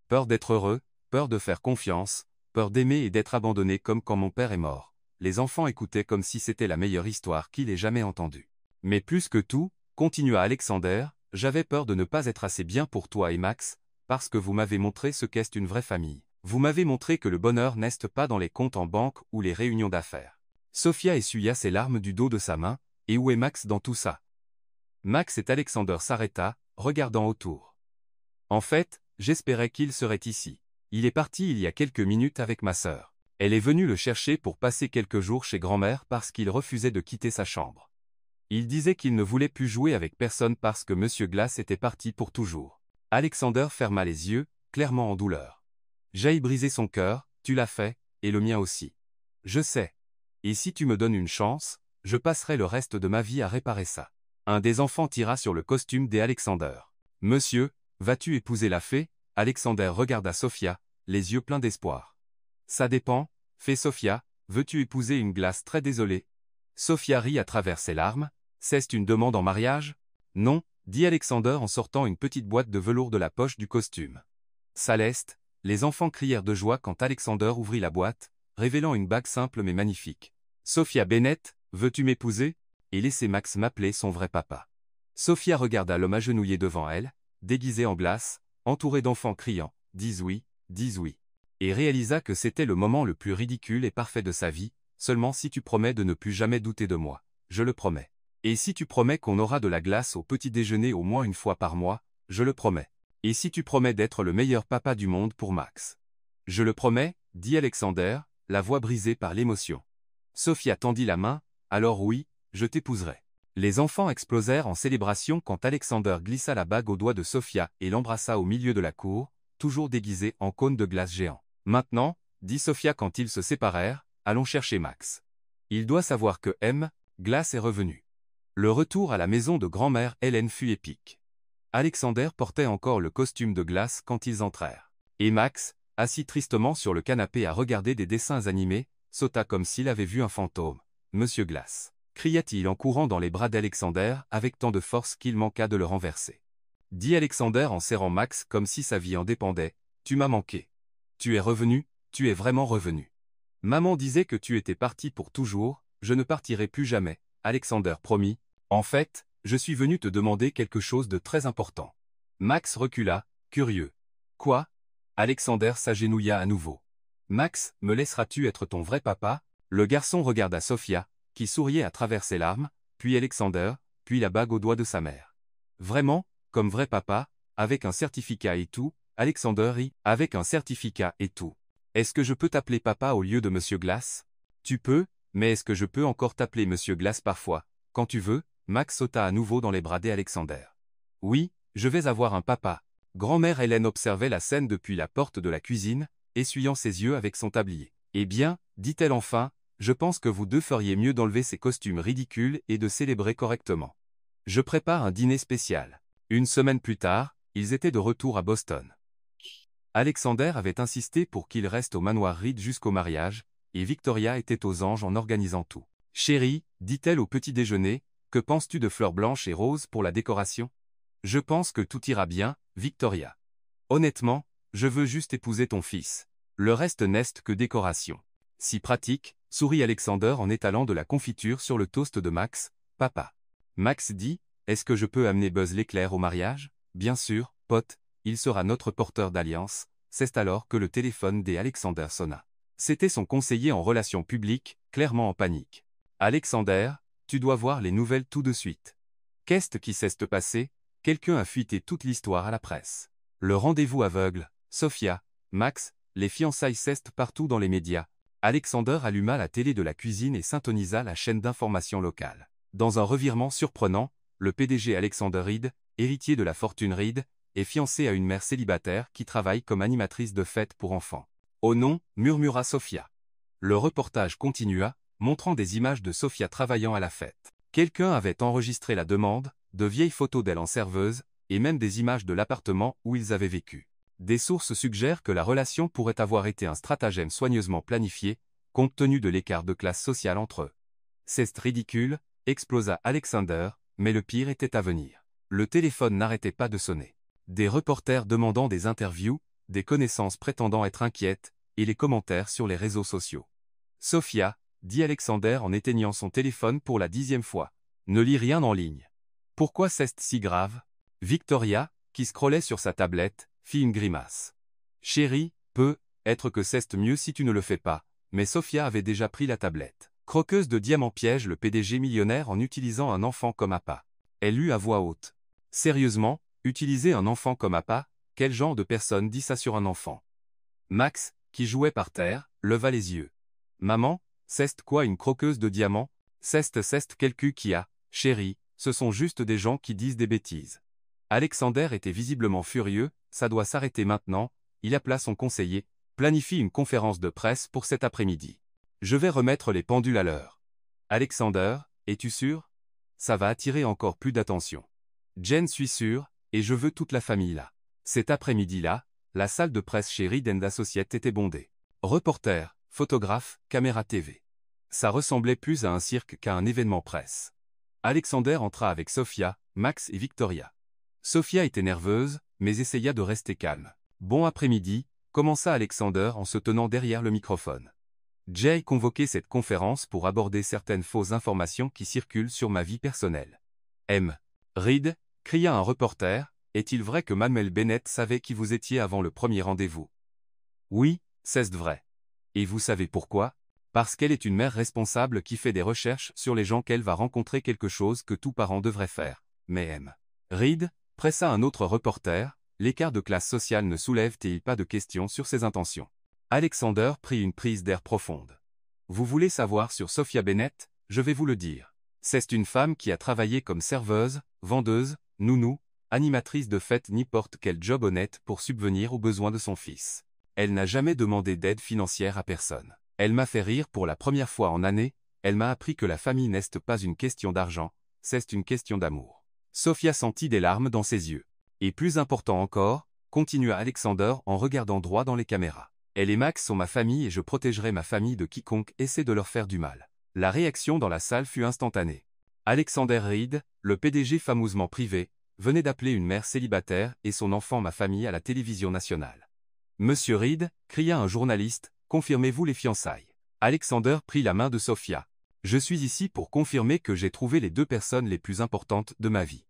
Peur d'être heureux, peur de faire confiance, peur d'aimer et d'être abandonné comme quand mon père est mort. » Les enfants écoutaient comme si c'était la meilleure histoire qu'ils aient jamais entendue. « Mais plus que tout, continua Alexander, j'avais peur de ne pas être assez bien pour toi et Max, parce que vous m'avez montré ce qu'est une vraie famille. Vous m'avez montré que le bonheur n'est pas dans les comptes en banque ou les réunions d'affaires. » Sofia essuya ses larmes du dos de sa main. « Et où est Max dans tout ça? » Max et Alexander s'arrêta, regardant autour. « En fait, j'espérais qu'il serait ici. Il est parti il y a quelques minutes avec ma sœur. Elle est venue le chercher pour passer quelques jours chez grand-mère parce qu'il refusait de quitter sa chambre. Il disait qu'il ne voulait plus jouer avec personne parce que Monsieur Glace était parti pour toujours. » Alexander ferma les yeux, clairement en douleur. « J'ai brisé son cœur, tu l'as fait, et le mien aussi. Je sais. Et si tu me donnes une chance, je passerai le reste de ma vie à réparer ça. » Un des enfants tira sur le costume d'Alexander. « Monsieur, vas-tu épouser la fée ?» Alexander regarda Sofia, les yeux pleins d'espoir. « Ça dépend, fée Sofia, veux-tu épouser une glace très désolée? » Sofia rit à travers ses larmes. « C'est une demande en mariage? » « Non, » dit Alexander en sortant une petite boîte de velours de la poche du costume. « Céleste !» Les enfants crièrent de joie quand Alexander ouvrit la boîte, révélant une bague simple mais magnifique. « Sophia Bennett, veux-tu m'épouser? Et laisser Max m'appeler son vrai papa. » Sofia regarda l'homme agenouillé devant elle, déguisé en glace, entouré d'enfants criant « Dis oui, dis oui !» et réalisa que c'était le moment le plus ridicule et parfait de sa vie. « Seulement si tu promets de ne plus jamais douter de moi, je le promets. Et si tu promets qu'on aura de la glace au petit déjeuner au moins une fois par mois, je le promets. Et si tu promets d'être le meilleur papa du monde pour Max. Je le promets, dit Alexander, la voix brisée par l'émotion. Sofia tendit la main, alors oui, je t'épouserai. » Les enfants explosèrent en célébration quand Alexander glissa la bague au doigt de Sofia et l'embrassa au milieu de la cour, toujours déguisé en cône de glace géant. « Maintenant, dit Sofia quand ils se séparèrent, allons chercher Max. Il doit savoir que Glace est revenu. Le retour à la maison de grand-mère Hélène fut épique. Alexander portait encore le costume de Glace quand ils entrèrent. Et Max, assis tristement sur le canapé à regarder des dessins animés, sauta comme s'il avait vu un fantôme. « Monsieur Glace !» cria-t-il en courant dans les bras d'Alexander avec tant de force qu'il manqua de le renverser. Dit Alexander en serrant Max comme si sa vie en dépendait. « Tu m'as manqué. Tu es revenu, tu es vraiment revenu. Maman disait que tu étais parti pour toujours, je ne partirai plus jamais. » Alexander promit. « En fait, je suis venu te demander quelque chose de très important. » Max recula, curieux. « Quoi ?» Alexander s'agenouilla à nouveau. « Max, me laisseras-tu être ton vrai papa ?» Le garçon regarda Sophia, qui souriait à travers ses larmes, puis Alexander, puis la bague au doigt de sa mère. « Vraiment, comme vrai papa, avec un certificat et tout ?» Alexander rit. « Avec un certificat et tout. Est-ce que je peux t'appeler papa au lieu de Monsieur Glace ?»« Tu peux, mais est-ce que je peux encore t'appeler Monsieur Glace parfois, quand tu veux ?» Max sauta à nouveau dans les bras d'Alexander. « Oui, je vais avoir un papa. » Grand-mère Hélène observait la scène depuis la porte de la cuisine, essuyant ses yeux avec son tablier. « Eh bien, dit-elle enfin, je pense que vous deux feriez mieux d'enlever ces costumes ridicules et de célébrer correctement. Je prépare un dîner spécial. » Une semaine plus tard, ils étaient de retour à Boston. Alexander avait insisté pour qu'il reste au manoir Reed jusqu'au mariage, et Victoria était aux anges en organisant tout. « Chérie, dit-elle au petit déjeuner, que penses-tu de fleurs blanches et roses pour la décoration ? Je pense que tout ira bien, Victoria. Honnêtement, je veux juste épouser ton fils. Le reste n'est que décoration. » Si pratique, sourit Alexander en étalant de la confiture sur le toast de Max. « Papa. » Max dit, « Est-ce que je peux amener Buzz l'éclair au mariage ? » Bien sûr, pote, il sera notre porteur d'alliance. C'est alors que le téléphone d'Alexander sonna. C'était son conseiller en relations publiques, clairement en panique. « Alexander, tu dois voir les nouvelles tout de suite. » « Qu'est-ce qui s'est passé ? Quelqu'un a fuité toute l'histoire à la presse. Le rendez-vous aveugle, Sophia, Max, les fiançailles cestent partout dans les médias. » Alexander alluma la télé de la cuisine et syntonisa la chaîne d'information locale. Dans un revirement surprenant, le PDG Alexander Reed, héritier de la fortune Reed, est fiancé à une mère célibataire qui travaille comme animatrice de fêtes pour enfants. « Oh non !» murmura Sophia. Le reportage continua, montrant des images de Sophia travaillant à la fête. Quelqu'un avait enregistré la demande, de vieilles photos d'elle en serveuse, et même des images de l'appartement où ils avaient vécu. Des sources suggèrent que la relation pourrait avoir été un stratagème soigneusement planifié, compte tenu de l'écart de classe sociale entre eux. « C'est ridicule !» explosa Alexander, mais le pire était à venir. Le téléphone n'arrêtait pas de sonner. Des reporters demandant des interviews, des connaissances prétendant être inquiètes, et les commentaires sur les réseaux sociaux. « Sophia, » dit Alexander en éteignant son téléphone pour la 10e fois. « Ne lis rien en ligne. » « Pourquoi c'est si grave ?» Victoria, qui scrollait sur sa tablette, fit une grimace. « Chérie, peut-être que c'est mieux si tu ne le fais pas, » mais Sophia avait déjà pris la tablette. Croqueuse de diamants piège le PDG millionnaire en utilisant un enfant comme appât. Elle lut à voix haute. « Sérieusement, utiliser un enfant comme appât, quel genre de personne dit ça sur un enfant ?» Max, qui jouait par terre, leva les yeux. « Maman, c'est quoi une croqueuse de diamants ? C'est quelqu'un qui a, chérie, ce sont juste des gens qui disent des bêtises. » Alexander était visiblement furieux, « Ça doit s'arrêter maintenant », il appela son conseiller, « Planifie une conférence de presse pour cet après-midi. Je vais remettre les pendules à l'heure. » Alexander, es-tu sûr ? Ça va attirer encore plus d'attention. Jen suis sûr, et je veux toute la famille là. Cet après-midi-là, la salle de presse chez Reed & Associates était bondée. Reporters, photographes, caméras TV. Ça ressemblait plus à un cirque qu'à un événement presse. Alexander entra avec Sophia, Max et Victoria. Sophia était nerveuse, mais essaya de rester calme. « Bon après-midi », commença Alexander en se tenant derrière le microphone. « J'ai convoqué cette conférence pour aborder certaines fausses informations qui circulent sur ma vie personnelle. » M. Reed, cria un reporter, « Est-il vrai que Mademoiselle Bennett savait qui vous étiez avant le premier rendez-vous ? » Oui, c'est vrai. Et vous savez pourquoi ? Parce qu'elle est une mère responsable qui fait des recherches sur les gens qu'elle va rencontrer, quelque chose que tout parent devrait faire. Mais M. Reed, pressa un autre reporter, l'écart de classe sociale ne soulève-t-il pas de questions sur ses intentions ? Alexander prit une prise d'air profonde. Vous voulez savoir sur Sophia Bennett ? Je vais vous le dire. C'est une femme qui a travaillé comme serveuse, vendeuse, nounou, animatrice de fête, n'importe quel job honnête pour subvenir aux besoins de son fils. Elle n'a jamais demandé d'aide financière à personne. Elle m'a fait rire pour la première fois en années, Elle m'a appris que la famille n'est pas une question d'argent, c'est une question d'amour. Sophia sentit des larmes dans ses yeux. Et plus important encore, continua Alexander en regardant droit dans les caméras. Elle et Max sont ma famille et je protégerai ma famille de quiconque essaie de leur faire du mal. La réaction dans la salle fut instantanée. Alexander Reed, le PDG fameusement privé, venait d'appeler une mère célibataire et son enfant ma famille à la télévision nationale. Monsieur Reed, cria un journaliste, confirmez-vous les fiançailles? Alexander prit la main de Sophia. Je suis ici pour confirmer que j'ai trouvé les 2 personnes les plus importantes de ma vie.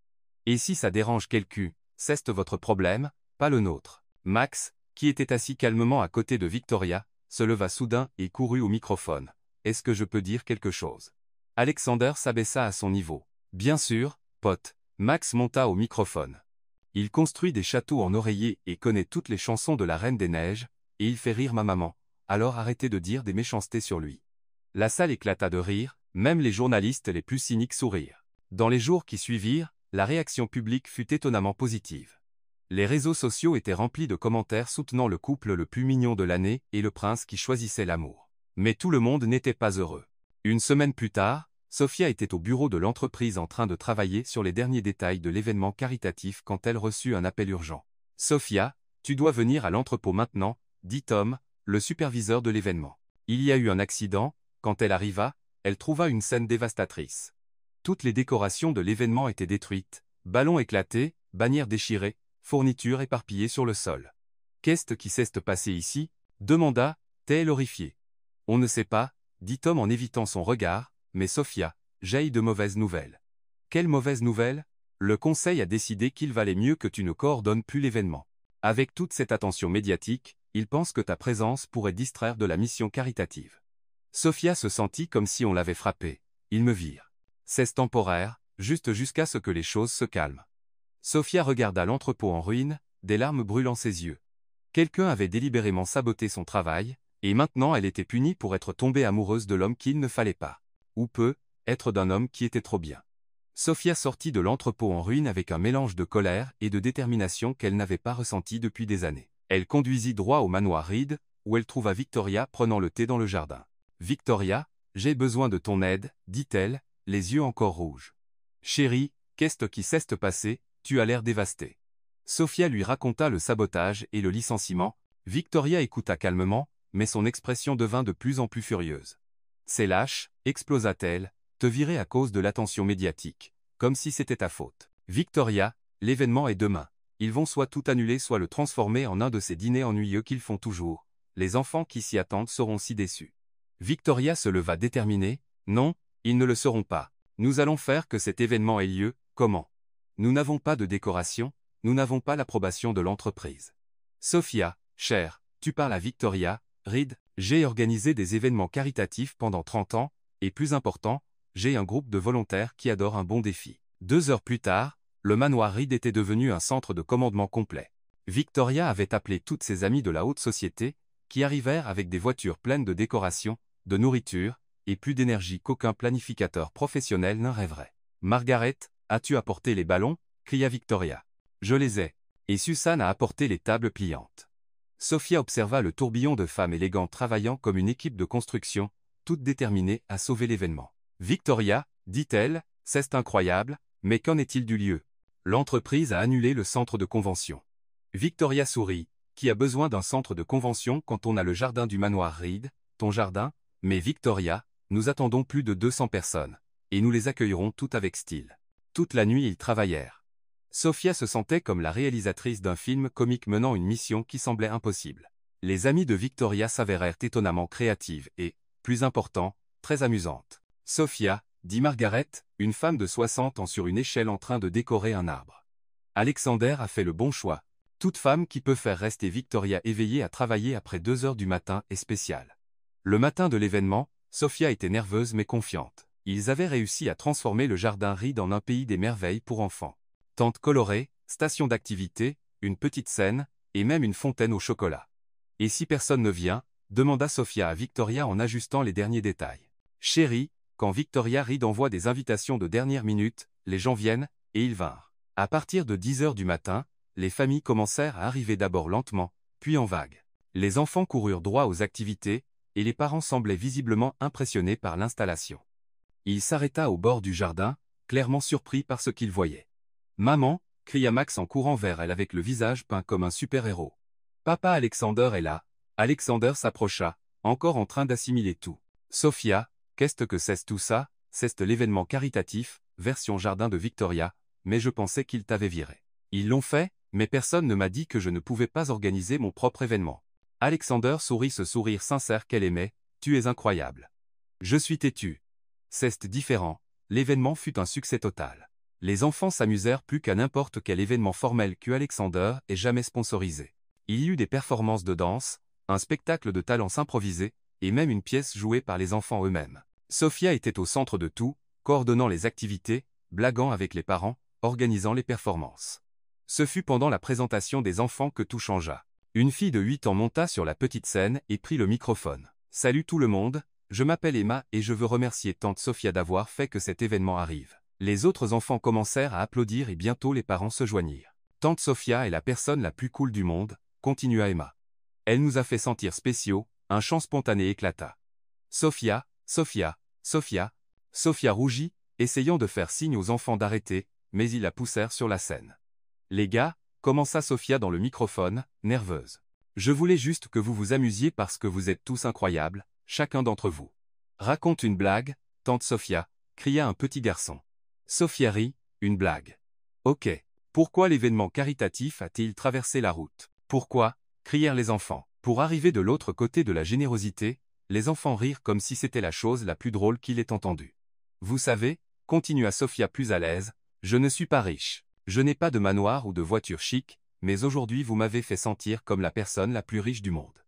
Et si ça dérange quelqu'un, c'est votre problème, pas le nôtre. Max, qui était assis calmement à côté de Victoria, se leva soudain et courut au microphone. Est-ce que je peux dire quelque chose? Alexander s'abaissa à son niveau. Bien sûr, pote. Max monta au microphone. Il construit des châteaux en oreiller et connaît toutes les chansons de la Reine des Neiges, et il fait rire ma maman, alors arrêtez de dire des méchancetés sur lui. La salle éclata de rire, même les journalistes les plus cyniques sourirent. Dans les jours qui suivirent, la réaction publique fut étonnamment positive. Les réseaux sociaux étaient remplis de commentaires soutenant le couple le plus mignon de l'année et le prince qui choisissait l'amour. Mais tout le monde n'était pas heureux. Une semaine plus tard, Sophia était au bureau de l'entreprise en train de travailler sur les derniers détails de l'événement caritatif quand elle reçut un appel urgent. « Sophia, tu dois venir à l'entrepôt maintenant », dit Tom, le superviseur de l'événement. Il y a eu un accident. Quand elle arriva, elle trouva une scène dévastatrice. Toutes les décorations de l'événement étaient détruites, ballons éclatés, bannières déchirées, fournitures éparpillées sur le sol. « Qu'est-ce qui s'est passé ici ?» demanda-t-elle horrifiée. « On ne sait pas », dit Tom en évitant son regard, « mais Sophia, j'ai de mauvaises nouvelles. » « Quelle mauvaise nouvelle ? Le conseil a décidé qu'il valait mieux que tu ne coordonnes plus l'événement. Avec toute cette attention médiatique, il pense que ta présence pourrait distraire de la mission caritative. » Sophia se sentit comme si on l'avait frappée. Ils me virent. C'est temporaire, juste jusqu'à ce que les choses se calment. Sophia regarda l'entrepôt en ruine, des larmes brûlant ses yeux. Quelqu'un avait délibérément saboté son travail, et maintenant elle était punie pour être tombée amoureuse de l'homme qu'il ne fallait pas. Ou peu, être d'un homme qui était trop bien. Sophia sortit de l'entrepôt en ruine avec un mélange de colère et de détermination qu'elle n'avait pas ressenti depuis des années. Elle conduisit droit au manoir Reed, où elle trouva Victoria prenant le thé dans le jardin. « Victoria, j'ai besoin de ton aide, » dit-elle, les yeux encore rouges. « Chérie, qu'est-ce qui s'est passé, tu as l'air dévastée. » Sophia lui raconta le sabotage et le licenciement. Victoria écouta calmement, mais son expression devint de plus en plus furieuse. « C'est lâche, » explosa-t-elle, « te virer à cause de l'attention médiatique, comme si c'était ta faute. Victoria, l'événement est demain. Ils vont soit tout annuler soit le transformer en un de ces dîners ennuyeux qu'ils font toujours. Les enfants qui s'y attendent seront si déçus. » Victoria se leva déterminée. « Non, ils ne le seront pas. Nous allons faire que cet événement ait lieu. Comment? Nous n'avons pas de décoration, nous n'avons pas l'approbation de l'entreprise. Sophia, chère, tu parles à Victoria, Reed, j'ai organisé des événements caritatifs pendant 30 ans, et plus important, j'ai un groupe de volontaires qui adorent un bon défi. 2 heures plus tard, le manoir Reed était devenu un centre de commandement complet. Victoria avait appelé toutes ses amies de la haute société, qui arrivèrent avec des voitures pleines de décorations, de nourriture, et plus d'énergie qu'aucun planificateur professionnel n'en rêverait. « Margaret, as-tu apporté les ballons ?» cria Victoria. « Je les ai. » Et Susan a apporté les tables pliantes. Sophia observa le tourbillon de femmes élégantes travaillant comme une équipe de construction, toutes déterminées à sauver l'événement. « Victoria, dit-elle, c'est incroyable, mais qu'en est-il du lieu? L'entreprise a annulé le centre de convention. » Victoria sourit. « Qui a besoin d'un centre de convention quand on a le jardin du manoir Reed, ton jardin? Mais Victoria, nous attendons plus de 200 personnes, et nous les accueillerons toutes avec style. » Toute la nuit ils travaillèrent. Sophia se sentait comme la réalisatrice d'un film comique menant une mission qui semblait impossible. Les amies de Victoria s'avérèrent étonnamment créatives et, plus important, très amusantes. « Sophia, » dit Margaret, une femme de 60 ans sur une échelle en train de décorer un arbre. « Alexander a fait le bon choix. Toute femme qui peut faire rester Victoria éveillée à travailler après 2 heures du matin est spéciale. » Le matin de l'événement, Sophia était nerveuse mais confiante. Ils avaient réussi à transformer le jardin Reed en un pays des merveilles pour enfants. Tente colorée, station d'activité, une petite scène, et même une fontaine au chocolat. « Et si personne ne vient ?» demanda Sophia à Victoria en ajustant les derniers détails. « Chérie, quand Victoria Reed envoie des invitations de dernière minute, les gens viennent, et ils vinrent. À partir de 10 heures du matin, les familles commencèrent à arriver d'abord lentement, puis en vagues. Les enfants coururent droit aux activités, et les parents semblaient visiblement impressionnés par l'installation. Il s'arrêta au bord du jardin, clairement surpris par ce qu'il voyait. « Maman !» cria Max en courant vers elle avec le visage peint comme un super-héros. « Papa, Alexander est là !» Alexander s'approcha, encore en train d'assimiler tout. « Sophia, qu'est-ce que c'est tout ça? C'est l'événement caritatif, version jardin de Victoria, mais je pensais qu'ils t'avaient viré. Ils l'ont fait, mais personne ne m'a dit que je ne pouvais pas organiser mon propre événement. » Alexander sourit ce sourire sincère qu'elle aimait. « Tu es incroyable. » « Je suis têtu. » C'est différent. L'événement fut un succès total. Les enfants s'amusèrent plus qu'à n'importe quel événement formel que Alexander ait jamais sponsorisé. Il y eut des performances de danse, un spectacle de talents improvisés, et même une pièce jouée par les enfants eux-mêmes. Sophia était au centre de tout, coordonnant les activités, blaguant avec les parents, organisant les performances. Ce fut pendant la présentation des enfants que tout changea. Une fille de 8 ans monta sur la petite scène et prit le microphone. « Salut tout le monde, je m'appelle Emma et je veux remercier tante Sophia d'avoir fait que cet événement arrive. » Les autres enfants commencèrent à applaudir et bientôt les parents se joignirent. « Tante Sophia est la personne la plus cool du monde, » continua Emma. « Elle nous a fait sentir spéciaux. » Un chant spontané éclata. « Sophia, Sophia, Sophia !» Sophia rougit, essayant de faire signe aux enfants d'arrêter, mais ils la poussèrent sur la scène. « Les gars » commença Sophia dans le microphone, nerveuse. « Je voulais juste que vous vous amusiez parce que vous êtes tous incroyables, chacun d'entre vous. »« Raconte une blague, tante Sophia » cria un petit garçon. Sophia rit, « Une blague. »« Ok. Pourquoi l'événement caritatif a-t-il traversé la route ? » ?»« Pourquoi ?» crièrent les enfants. Pour arriver de l'autre côté de la générosité, les enfants rirent comme si c'était la chose la plus drôle qu'il ait entendue. « Vous savez, » continua Sophia plus à l'aise, « je ne suis pas riche. Je n'ai pas de manoir ou de voiture chic, mais aujourd'hui vous m'avez fait sentir comme la personne la plus riche du monde. »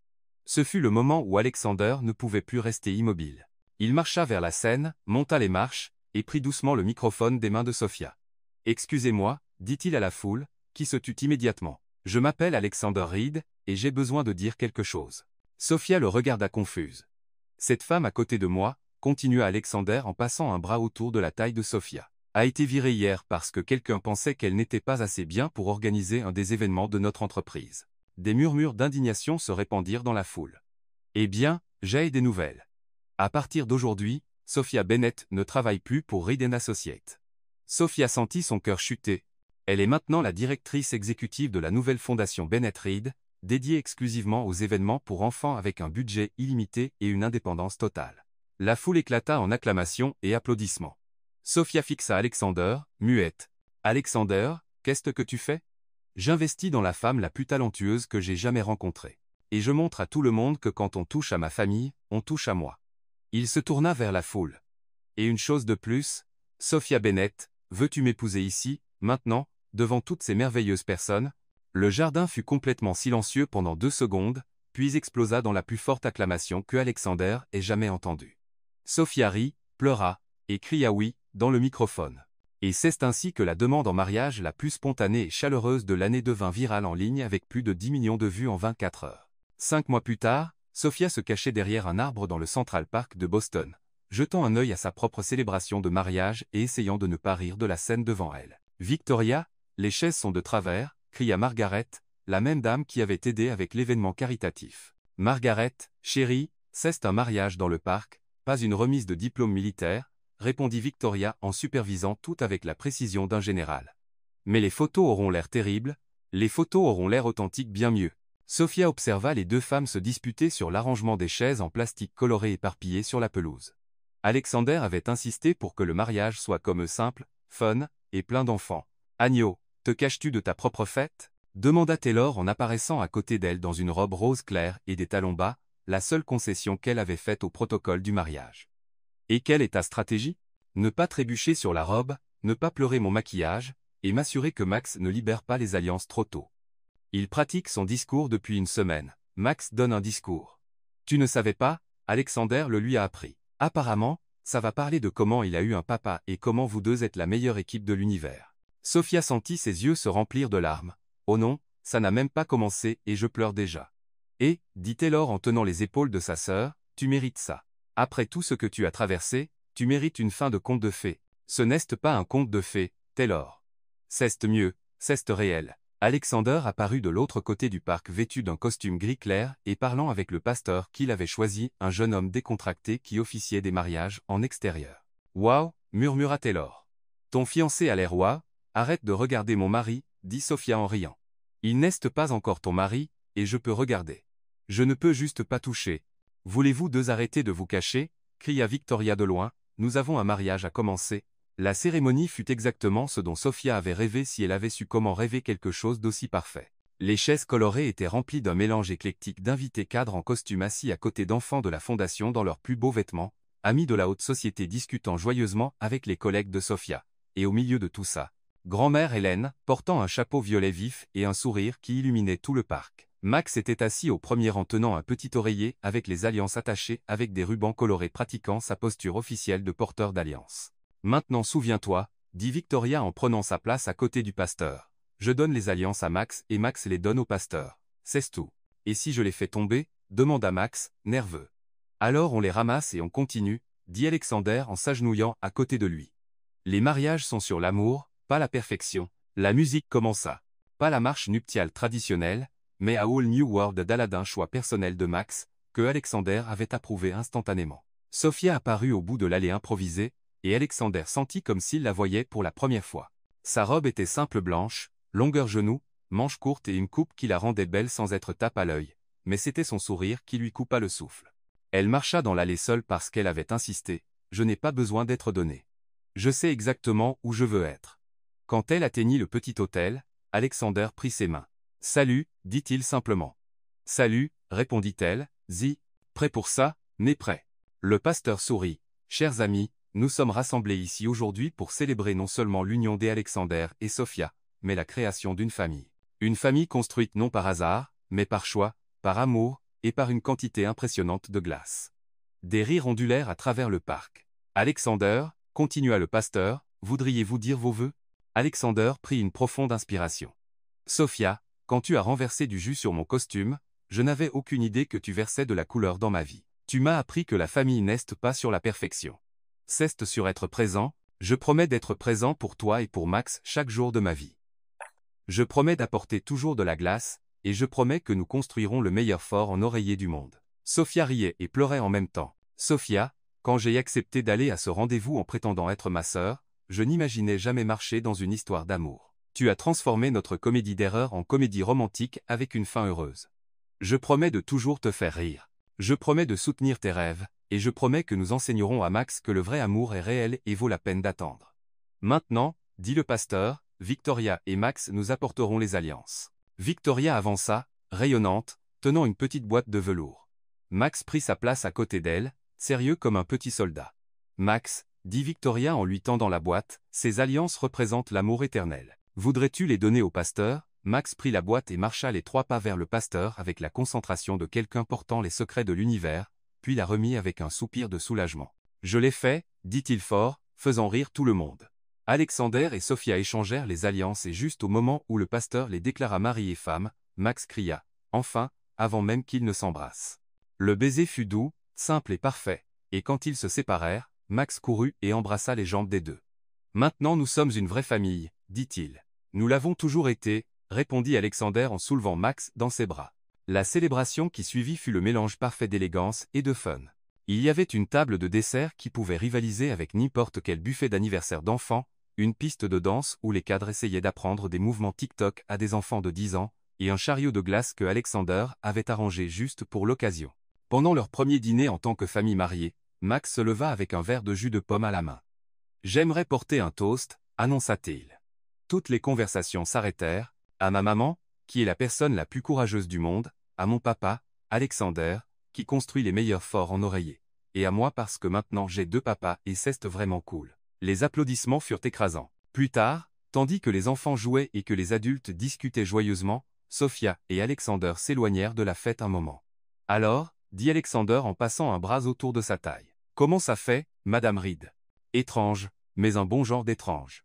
Ce fut le moment où Alexander ne pouvait plus rester immobile. Il marcha vers la scène, monta les marches, et prit doucement le microphone des mains de Sophia. « Excusez-moi, » dit-il à la foule, qui se tut immédiatement. « Je m'appelle Alexander Reed, et j'ai besoin de dire quelque chose. » Sophia le regarda confuse. « Cette femme à côté de moi, » continua Alexander en passant un bras autour de la taille de Sophia, « a été virée hier parce que quelqu'un pensait qu'elle n'était pas assez bien pour organiser un des événements de notre entreprise. » Des murmures d'indignation se répandirent dans la foule. « Eh bien, j'ai des nouvelles. À partir d'aujourd'hui, Sophia Bennett ne travaille plus pour Reed & Associates. » Sophia sentit son cœur chuter. Elle est maintenant la directrice exécutive de la nouvelle fondation Bennett Reed, dédiée exclusivement aux événements pour enfants avec un budget illimité et une indépendance totale. La foule éclata en acclamations et applaudissements. Sophia fixa Alexander, muette. « Alexander, qu'est-ce que tu fais ? » « J'investis dans la femme la plus talentueuse que j'ai jamais rencontrée. Et je montre à tout le monde que quand on touche à ma famille, on touche à moi. » Il se tourna vers la foule. « Et une chose de plus, Sophia Bennett, veux-tu m'épouser ici, maintenant, devant toutes ces merveilleuses personnes ?» Le jardin fut complètement silencieux pendant 2 secondes, puis explosa dans la plus forte acclamation que Alexander ait jamais entendue. Sophia rit, pleura, et cria oui, dans le microphone. Et c'est ainsi que la demande en mariage la plus spontanée et chaleureuse de l'année devint virale en ligne avec plus de 10 millions de vues en 24 heures. 5 mois plus tard, Sophia se cachait derrière un arbre dans le Central Park de Boston, jetant un œil à sa propre célébration de mariage et essayant de ne pas rire de la scène devant elle. « Victoria, les chaises sont de travers !» cria Margaret, la même dame qui avait aidé avec l'événement caritatif. « Margaret, chérie, c'est un mariage dans le parc, pas une remise de diplôme militaire, » répondit Victoria en supervisant tout avec la précision d'un général. « Mais les photos auront l'air terribles, les photos auront l'air authentiques bien mieux. » Sophia observa les 2 femmes se disputer sur l'arrangement des chaises en plastique coloré éparpillées sur la pelouse. Alexander avait insisté pour que le mariage soit comme eux simple, fun, et plein d'enfants. « Agneau, te caches-tu de ta propre fête ?» demanda Taylor en apparaissant à côté d'elle dans une robe rose claire et des talons bas, la seule concession qu'elle avait faite au protocole du mariage. « Et quelle est ta stratégie ? Ne pas trébucher sur la robe, ne pas pleurer mon maquillage, et m'assurer que Max ne libère pas les alliances trop tôt. Il pratique son discours depuis une semaine. Max donne un discours. Tu ne savais pas, Alexander le lui a appris. Apparemment, ça va parler de comment il a eu un papa et comment vous deux êtes la meilleure équipe de l'univers. » Sophia sentit ses yeux se remplir de larmes. « Oh non, ça n'a même pas commencé et je pleure déjà. » « Et, dit Taylor en tenant les épaules de sa sœur, tu mérites ça. Après tout ce que tu as traversé, tu mérites une fin de conte de fées. Ce n'est pas un conte de fées, Taylor. C'est mieux, c'est réel. » Alexander apparut de l'autre côté du parc vêtu d'un costume gris clair et parlant avec le pasteur qu'il avait choisi, un jeune homme décontracté qui officiait des mariages en extérieur. « Waouh !» murmura Taylor. « Ton fiancé a l'air waouh. Arrête de regarder mon mari, » dit Sophia en riant. « Il n'est pas encore ton mari, et je peux regarder. Je ne peux juste pas toucher. Voulez-vous deux arrêter de vous cacher ?» cria Victoria de loin. « Nous avons un mariage à commencer. » La cérémonie fut exactement ce dont Sophia avait rêvé si elle avait su comment rêver quelque chose d'aussi parfait. Les chaises colorées étaient remplies d'un mélange éclectique d'invités cadres en costume assis à côté d'enfants de la fondation dans leurs plus beaux vêtements, amis de la haute société discutant joyeusement avec les collègues de Sophia. Et au milieu de tout ça, grand-mère Hélène, portant un chapeau violet vif et un sourire qui illuminait tout le parc. Max était assis au premier rang tenant un petit oreiller avec les alliances attachées avec des rubans colorés pratiquant sa posture officielle de porteur d'alliance. « Maintenant souviens-toi, » dit Victoria en prenant sa place à côté du pasteur. « Je donne les alliances à Max et Max les donne au pasteur. C'est tout. Et si je les fais tomber ?» demanda Max, nerveux. « Alors on les ramasse et on continue, » dit Alexander en s'agenouillant à côté de lui. Les mariages sont sur l'amour, pas la perfection. La musique commença. Pas la marche nuptiale traditionnelle, mais A Whole New World d'Aladin, choix personnel de Max, que Alexander avait approuvé instantanément. Sophia apparut au bout de l'allée improvisée, et Alexander sentit comme s'il la voyait pour la première fois. Sa robe était simple blanche, longueur genou, manches courtes et une coupe qui la rendait belle sans être tape à l'œil, mais c'était son sourire qui lui coupa le souffle. Elle marcha dans l'allée seule parce qu'elle avait insisté, « Je n'ai pas besoin d'être donnée. Je sais exactement où je veux être. » Quand elle atteignit le petit hôtel, Alexander prit ses mains. « Salut, » dit-il simplement. « Salut, » répondit-elle, « Zi, prêt pour ça, mais prêt. » Le pasteur sourit. « Chers amis, nous sommes rassemblés ici aujourd'hui pour célébrer non seulement l'union d'Alexander et Sophia, mais la création d'une famille. Une famille construite non par hasard, mais par choix, par amour, et par une quantité impressionnante de glace. » Des rires ondulèrent à travers le parc. « Alexander, » continua le pasteur, « voudriez-vous dire vos vœux ?» Alexander prit une profonde inspiration. « Sophia, quand tu as renversé du jus sur mon costume, je n'avais aucune idée que tu versais de la couleur dans ma vie. Tu m'as appris que la famille n'est pas sur la perfection. C'est sur être présent, je promets d'être présent pour toi et pour Max chaque jour de ma vie. Je promets d'apporter toujours de la glace, et je promets que nous construirons le meilleur fort en oreiller du monde. » Sophia riait et pleurait en même temps. « Sophia, quand j'ai accepté d'aller à ce rendez-vous en prétendant être ma sœur, je n'imaginais jamais marcher dans une histoire d'amour. Tu as transformé notre comédie d'erreur en comédie romantique avec une fin heureuse. Je promets de toujours te faire rire. Je promets de soutenir tes rêves, et je promets que nous enseignerons à Max que le vrai amour est réel et vaut la peine d'attendre. Maintenant, dit le pasteur, Victoria et Max nous apporteront les alliances. » Victoria avança, rayonnante, tenant une petite boîte de velours. Max prit sa place à côté d'elle, sérieux comme un petit soldat. « Max, » dit Victoria en lui tendant la boîte, « ces alliances représentent l'amour éternel. Voudrais-tu les donner au pasteur ?» Max prit la boîte et marcha les 3 pas vers le pasteur avec la concentration de quelqu'un portant les secrets de l'univers, puis la remit avec un soupir de soulagement. « Je l'ai fait, » dit-il fort, faisant rire tout le monde. Alexander et Sophia échangèrent les alliances et juste au moment où le pasteur les déclara mari et femme, Max cria « Enfin !» avant même qu'ils ne s'embrassent. Le baiser fut doux, simple et parfait, et quand ils se séparèrent, Max courut et embrassa les jambes des deux. « Maintenant nous sommes une vraie famille, » dit-il. « Nous l'avons toujours été, » répondit Alexander en soulevant Max dans ses bras. La célébration qui suivit fut le mélange parfait d'élégance et de fun. Il y avait une table de dessert qui pouvait rivaliser avec n'importe quel buffet d'anniversaire d'enfants, une piste de danse où les cadres essayaient d'apprendre des mouvements TikTok à des enfants de 10 ans, et un chariot de glace que Alexander avait arrangé juste pour l'occasion. Pendant leur premier dîner en tant que famille mariée, Max se leva avec un verre de jus de pomme à la main. « J'aimerais porter un toast, » annonça-t-il. Toutes les conversations s'arrêtèrent, à ma maman, qui est la personne la plus courageuse du monde, à mon papa, Alexander, qui construit les meilleurs forts en oreiller, et à moi parce que maintenant j'ai 2 papas et c'est vraiment cool. Les applaudissements furent écrasants. Plus tard, tandis que les enfants jouaient et que les adultes discutaient joyeusement, Sophia et Alexander s'éloignèrent de la fête un moment. « Alors, » dit Alexander en passant un bras autour de sa taille. « Comment ça fait, Madame Reed ?»« Étrange, mais un bon genre d'étrange. »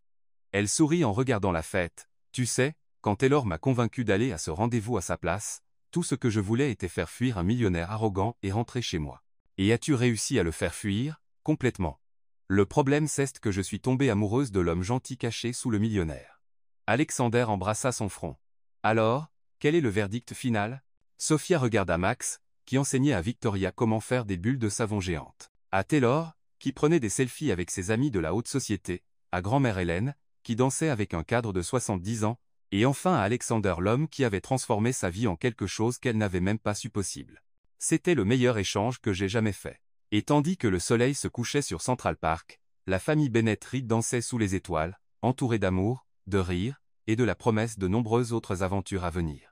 Elle sourit en regardant la fête. « Tu sais, quand Taylor m'a convaincu d'aller à ce rendez-vous à sa place, tout ce que je voulais était faire fuir un millionnaire arrogant et rentrer chez moi. Et as-tu réussi à le faire fuir ? Complètement. Le problème c'est que je suis tombée amoureuse de l'homme gentil caché sous le millionnaire. » Alexander embrassa son front. Alors, quel est le verdict final? Sophia regarda Max, qui enseignait à Victoria comment faire des bulles de savon géantes. À Taylor, qui prenait des selfies avec ses amis de la haute société, à grand-mère Hélène, qui dansait avec un cadre de 70 ans, et enfin à Alexander l'homme qui avait transformé sa vie en quelque chose qu'elle n'avait même pas su possible. C'était le meilleur échange que j'ai jamais fait. Et tandis que le soleil se couchait sur Central Park, la famille Bennett Reed dansait sous les étoiles, entourée d'amour, de rire, et de la promesse de nombreuses autres aventures à venir.